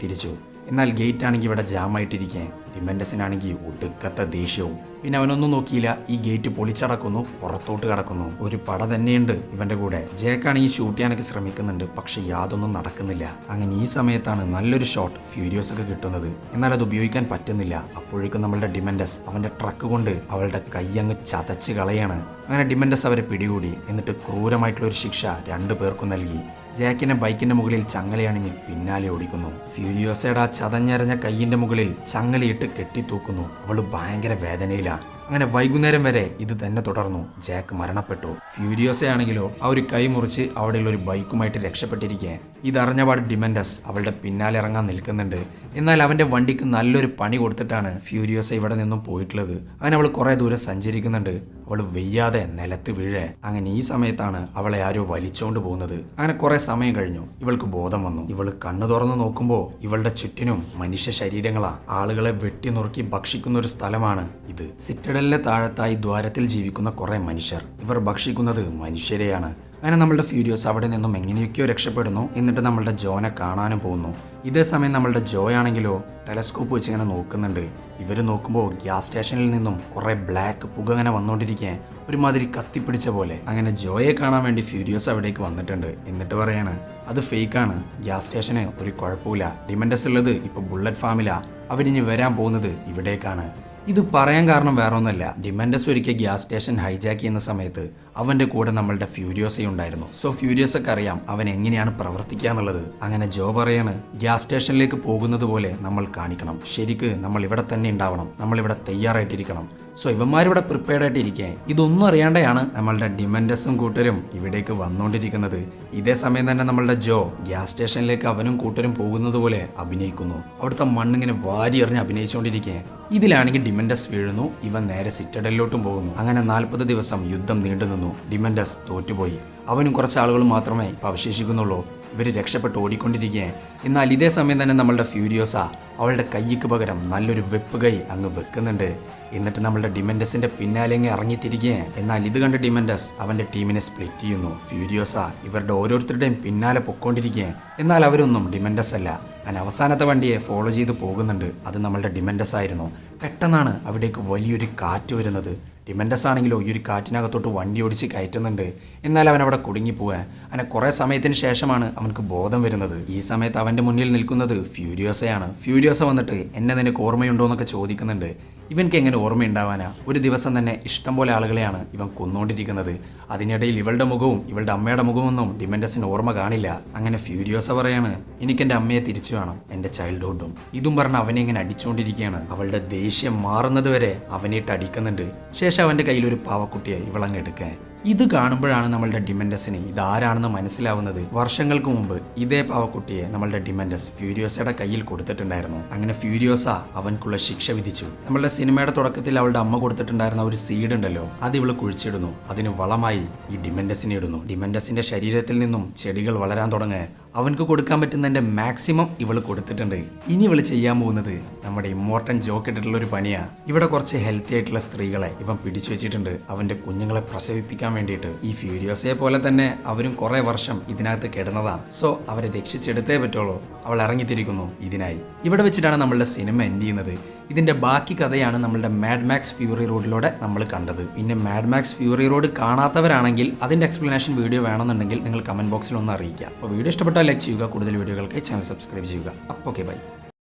തിരിച്ചു. എന്നാൽ ഗേറ്റ് ആണെങ്കിൽ ഇവിടെ ജാമായിട്ടിരിക്കാൻ ഡിമെൻഡസിനാണെങ്കിൽ ഒടുക്കത്തെ ദേഷ്യവും. പിന്നെ അവനൊന്നും നോക്കിയില്ല, ഈ ഗേറ്റ് പൊളിച്ചടക്കുന്നു, പുറത്തോട്ട് കടക്കുന്നു. ഒരു പട തന്നെയുണ്ട് ഇവന്റെ കൂടെ. ജേക്കാണെങ്കിൽ ഷൂട്ട് ചെയ്യാനൊക്കെ ശ്രമിക്കുന്നുണ്ട്, പക്ഷെ യാതൊന്നും നടക്കുന്നില്ല. അങ്ങനെ ഈ സമയത്താണ് നല്ലൊരു ഷോട്ട് ഫ്യൂരിയോസ് ഒക്കെ കിട്ടുന്നത്. എന്നാൽ അത് ഉപയോഗിക്കാൻ പറ്റുന്നില്ല. അപ്പോഴേക്കും നമ്മളുടെ ഡിമെൻഡസ് അവന്റെ ട്രക്ക് കൊണ്ട് അവളുടെ കൈ അങ്ങ് ചതച്ച് കളയാണ്. അങ്ങനെ ഡിമെൻഡസ് അവരെ പിടികൂടി. എന്നിട്ട് ക്രൂരമായിട്ടുള്ള ഒരു ശിക്ഷ രണ്ടു പേർക്കും നൽകി. ജാക്കിനെ ബൈക്കിന്റെ മുകളിൽ ചങ്ങലയണിഞ്ഞ് പിന്നാലെ ഓടിക്കുന്നു. ഫ്യൂരിയോസയുടെ ആ ചതഞ്ഞരഞ്ഞ കൈയിന്റെ മുകളിൽ ചങ്ങലയിട്ട് കെട്ടിത്തൂക്കുന്നു. അവള് ഭയങ്കര വേദനയിലാണ്. അങ്ങനെ വൈകുന്നേരം വരെ ഇത് തന്നെ തുടർന്നു. ജാക്ക് മരണപ്പെട്ടു. ഫ്യൂരിയോസയാണെങ്കിലോ ആ ഒരു കൈ മുറിച്ച് അവിടെയുള്ള ഒരു ബൈക്കുമായിട്ട് രക്ഷപ്പെട്ടിരിക്കെ ഇതറിഞ്ഞപാട് ഡിമെൻഡസ് അവളുടെ പിന്നാലെ ഇറങ്ങാൻ നിൽക്കുന്നുണ്ട്. എന്നാൽ അവന്റെ വണ്ടിക്ക് നല്ലൊരു പണി കൊടുത്തിട്ടാണ് ഫ്യൂരിയോസ ഇവിടെ നിന്നും പോയിട്ടുള്ളത്. അങ്ങനെ അവൾ കുറെ ദൂരം സഞ്ചരിക്കുന്നുണ്ട്. അവൾ വെയ്യാതെ നിലത്ത് വീഴെ. അങ്ങനെ ഈ സമയത്താണ് അവളെ ആരോ വലിച്ചോണ്ട് പോകുന്നത്. അങ്ങനെ കുറെ സമയം കഴിഞ്ഞു. ഇവൾക്ക് ബോധം വന്നു. ഇവൾ കണ്ണു തുറന്ന് നോക്കുമ്പോൾ ഇവളുടെ ചുറ്റിനും മനുഷ്യ ശരീരങ്ങളാ. ആളുകളെ വെട്ടി നുറുക്കി ഭക്ഷിക്കുന്ന ഒരു സ്ഥലമാണ് ഇത്. സിറ്റഡലിന്റെ താഴത്തായി ദ്വാരത്തിൽ ജീവിക്കുന്ന കുറെ മനുഷ്യർ. ഇവർ ഭക്ഷിക്കുന്നത് മനുഷ്യരെയാണ്. അങ്ങനെ നമ്മളുടെ ഫ്യൂരിയോസ് അവിടെ നിന്നും എങ്ങനെയൊക്കെയോ രക്ഷപ്പെടുന്നു. എന്നിട്ട് നമ്മളുടെ ജോനെ കാണാനും പോകുന്നു. ഇതേ സമയം നമ്മളുടെ ജോയ് ആണെങ്കിലോ ടെലസ്കോപ്പ് വെച്ച് ഇങ്ങനെ നോക്കുന്നുണ്ട്. ഇവർ നോക്കുമ്പോൾ ഗ്യാസ് സ്റ്റേഷനിൽ നിന്നും കുറെ ബ്ലാക്ക് പുക ഇങ്ങനെ വന്നുകൊണ്ടിരിക്കാൻ ഒരുമാതിരി കത്തിപ്പിടിച്ച പോലെ. അങ്ങനെ ജോയെ കാണാൻ വേണ്ടി ഫ്യൂരിയോസ് അവിടേക്ക് വന്നിട്ടുണ്ട്. എന്നിട്ട് പറയാണ് അത് ഫേക്കാണ്, ഗ്യാസ് സ്റ്റേഷന് ഒരു കുഴപ്പമില്ല. ഡിമെൻഡസ് ഉള്ളത് ഇപ്പൊ ബുള്ളറ്റ് ഫാമിലാ, അവരിഞ്ഞ് വരാൻ പോകുന്നത് ഇവിടേക്കാണ്. ഇത് പറയാൻ കാരണം വേറെ ഒന്നുമല്ല, ഡിമെൻഡസ് ഒരിക്കൽ ഗ്യാസ് സ്റ്റേഷൻ ഹൈജാക്ക് ചെയ്യുന്ന സമയത്ത് അവന്റെ കൂടെ നമ്മളുടെ ഫ്യൂരിയോസയും ഉണ്ടായിരുന്നു. സോ ഫ്യൂരിയോസൊക്കെ അറിയാം അവൻ എങ്ങനെയാണ് പ്രവർത്തിക്കുക എന്നുള്ളത്. അങ്ങനെ ജോ പറയാണ് ഗ്യാസ് സ്റ്റേഷനിലേക്ക് പോകുന്നത് പോലെ നമ്മൾ കാണിക്കണം. ശരിക്ക് നമ്മൾ ഇവിടെ തന്നെ ഉണ്ടാവണം, നമ്മളിവിടെ തയ്യാറായിട്ടിരിക്കണം. സോ ഇവന്മാരിവിടെ പ്രിപ്പയർഡ് ആയിട്ടിരിക്കാൻ ഇതൊന്നും അറിയാണ്ടാണ് നമ്മളുടെ ഡിമെൻഡസും കൂട്ടരും ഇവിടേക്ക് വന്നുകൊണ്ടിരിക്കുന്നത്. ഇതേ സമയം തന്നെ നമ്മളുടെ ജോ ഗ്യാസ് സ്റ്റേഷനിലേക്ക് അവനും കൂട്ടരും പോകുന്നത് പോലെ അഭിനയിക്കുന്നു. അവിടുത്തെ മണ്ണിങ്ങനെ വാരി എറിഞ്ഞ് അഭിനയിച്ചുകൊണ്ടിരിക്കാൻ ഇതിലാണെങ്കിൽ ഡിമെൻഡസ് വീഴുന്നു. ഇവൻ നേരെ സിറ്റഡലിലോട്ടും പോകുന്നു. അങ്ങനെ 40 ദിവസം യുദ്ധം നീണ്ടു നിന്നു. ഡിമെൻഡസ് തോറ്റുപോയി. അവനും കുറച്ച് ആളുകൾ മാത്രമേ ഇപ്പം അവശേഷിക്കുന്നുള്ളൂ. ഇവർ രക്ഷപ്പെട്ട് ഓടിക്കൊണ്ടിരിക്കുകയാണ്. എന്നാൽ ഇതേ സമയം തന്നെ നമ്മളുടെ ഫ്യൂരിയോസ അവളുടെ കൈയ്ക്ക് പകരം നല്ലൊരു വെപ്പ് കൈ അങ്ങ് വെക്കുന്നുണ്ട്. എന്നിട്ട് നമ്മളുടെ ഡിമെൻഡസിന്റെ പിന്നാലെ അങ്ങ് ഇറങ്ങിത്തിരിക്കുകയാണ്. എന്നാൽ ഇത് കണ്ട് ഡിമെൻഡസ് അവന്റെ ടീമിനെ സ്പ്ലിറ്റ് ചെയ്യുന്നു. ഫ്യൂരിയോസ ഇവരുടെ ഓരോരുത്തരുടെയും പിന്നാലെ പൊക്കോണ്ടിരിക്കുകയാണ്. എന്നാൽ അവരൊന്നും ഡിമെൻഡസ് അല്ല. അങ്ങനെ അവസാനത്തെ വണ്ടിയെ ഫോളോ ചെയ്ത് പോകുന്നുണ്ട്. അത് നമ്മളുടെ ഡിമെൻഡസ് ആയിരുന്നു. പെട്ടെന്നാണ് അവിടേക്ക് വലിയൊരു കാറ്റ് വരുന്നത്. ഡിമെൻഡസ് ആണെങ്കിലോ ഈ ഒരു കാറ്റിനകത്തോട്ട് വണ്ടി ഓടിച്ച് കയറ്റുന്നുണ്ട്. എന്നാൽ അവൻ അവിടെ കുടുങ്ങിപ്പോവാൻ. അങ്ങനെ കുറേ സമയത്തിന് ശേഷമാണ് അവനക്ക് ബോധം വരുന്നത്. ഈ സമയത്ത് അവൻ്റെ മുന്നിൽ നിൽക്കുന്നത് ഫ്യൂരിയോസയാണ്. ഫ്യൂരിയോസ വന്നിട്ട് എന്നെ നിനക്ക് ഓർമ്മയുണ്ടോ എന്നൊക്കെ ചോദിക്കുന്നുണ്ട്. ഇവൻക്ക് എങ്ങനെ ഓർമ്മയുണ്ടാവാനാ? ഒരു ദിവസം തന്നെ ഇഷ്ടംപോലെ ആളുകളെയാണ് ഇവൻ കൊന്നുകൊണ്ടിരിക്കുന്നത്. അതിനിടയിൽ ഇവളുടെ മുഖവും ഇവളുടെ അമ്മയുടെ മുഖമൊന്നും ഡിമെൻഡസിന് ഓർമ്മ കാണില്ല. അങ്ങനെ ഫ്യൂരിയോസ പറയാണ് എനിക്കെൻ്റെ അമ്മയെ തിരിച്ചു വേണം, എൻ്റെ ചൈൽഡ്ഹുഡും. ഇതും പറഞ്ഞ് അവനെ ഇങ്ങനെ അടിച്ചുകൊണ്ടിരിക്കുകയാണ്. അവളുടെ ദേഷ്യം മാറുന്നത് വരെ അവനിട്ട് അടിക്കുന്നുണ്ട്. ശേഷം അവൻ്റെ കയ്യിലൊരു പാവക്കുട്ടിയെ ഇവളങ്ങ് എടുക്കാൻ. ഇത് കാണുമ്പോഴാണ് നമ്മളുടെ ഡിമെൻഡസിന് ഇതാരാണെന്ന് മനസ്സിലാവുന്നത്. വർഷങ്ങൾക്ക് മുമ്പ് ഇതേ പാവക്കുട്ടിയെ നമ്മളുടെ ഡിമെൻഡസ് ഫ്യൂരിയോസയുടെ കയ്യിൽ കൊടുത്തിട്ടുണ്ടായിരുന്നു. അങ്ങനെ ഫ്യൂരിയോസ അവൻക്കുള്ള ശിക്ഷ വിധിച്ചു. നമ്മളുടെ സിനിമയുടെ തുടക്കത്തിൽ അവളുടെ അമ്മ കൊടുത്തിട്ടുണ്ടായിരുന്ന ഒരു സീഡ് ഉണ്ടല്ലോ, അത് ഇവള് കുഴിച്ചിടുന്നു. അതിന് വളമായി ഈ ഡിമെൻഡസിനെ ഇടുന്നു. ഡിമെൻഡസിന്റെ ശരീരത്തിൽ നിന്നും ചെടികൾ വളരാൻ തുടങ്ങുക. അവൻക്ക് കൊടുക്കാൻ പറ്റുന്നതിന്റെ മാക്സിമം ഇവള് കൊടുത്തിട്ടുണ്ട്. ഇനി ഇവള് ചെയ്യാൻ പോകുന്നത് നമ്മുടെ ഇമ്മോർട്ടൻ ജോക്ക് ഇട്ടിട്ടുള്ള ഒരു പണിയാ. ഇവിടെ കുറച്ച് ഹെൽത്തി ആയിട്ടുള്ള സ്ത്രീകളെ ഇവൻ പിടിച്ചു വെച്ചിട്ടുണ്ട് അവന്റെ കുഞ്ഞുങ്ങളെ പ്രസവിപ്പിക്കാൻ വേണ്ടിയിട്ട്. ഈ ഫ്യൂരിയോസയെ പോലെ തന്നെ അവരും കുറെ വർഷം ഇതിനകത്ത് കിടന്നതാ. സോ അവരെ രക്ഷിച്ചെടുത്തേ പറ്റുള്ളൂ. അവൾ ഇറങ്ങിത്തിരിക്കുന്നു ഇതിനായി. ഇവിടെ വെച്ചിട്ടാണ് നമ്മളുടെ സിനിമ എൻഡ് ചെയ്യുന്നത്. ഇതിന്റെ ബാക്കി കഥയാണ് നമ്മളുടെ മാഡ് മാക്സ് ഫ്യൂറി റോഡിലൂടെ നമ്മൾ കണ്ടത്. പിന്നെ മാഡ് മാക്സ് ഫ്യൂറി റോഡ് കാണാത്തവരാണെങ്കിൽ അതിന്റെ എക്സ്പ്ലനേഷൻ വീഡിയോ വേണമെന്നുണ്ടെങ്കിൽ നിങ്ങൾ കമന്റ് ബോക്സിൽ ഒന്ന് അറിയിക്കുക. അപ്പോൾ വീഡിയോ ഇഷ്ടപ്പെട്ടാൽ ലൈക്ക് ചെയ്യുക. കൂടുതൽ വീഡിയോകൾക്ക് ചാനൽ സബ്സ്ക്രൈബ് ചെയ്യുക. അപ്പോൾ ഓക്കെ ബൈ.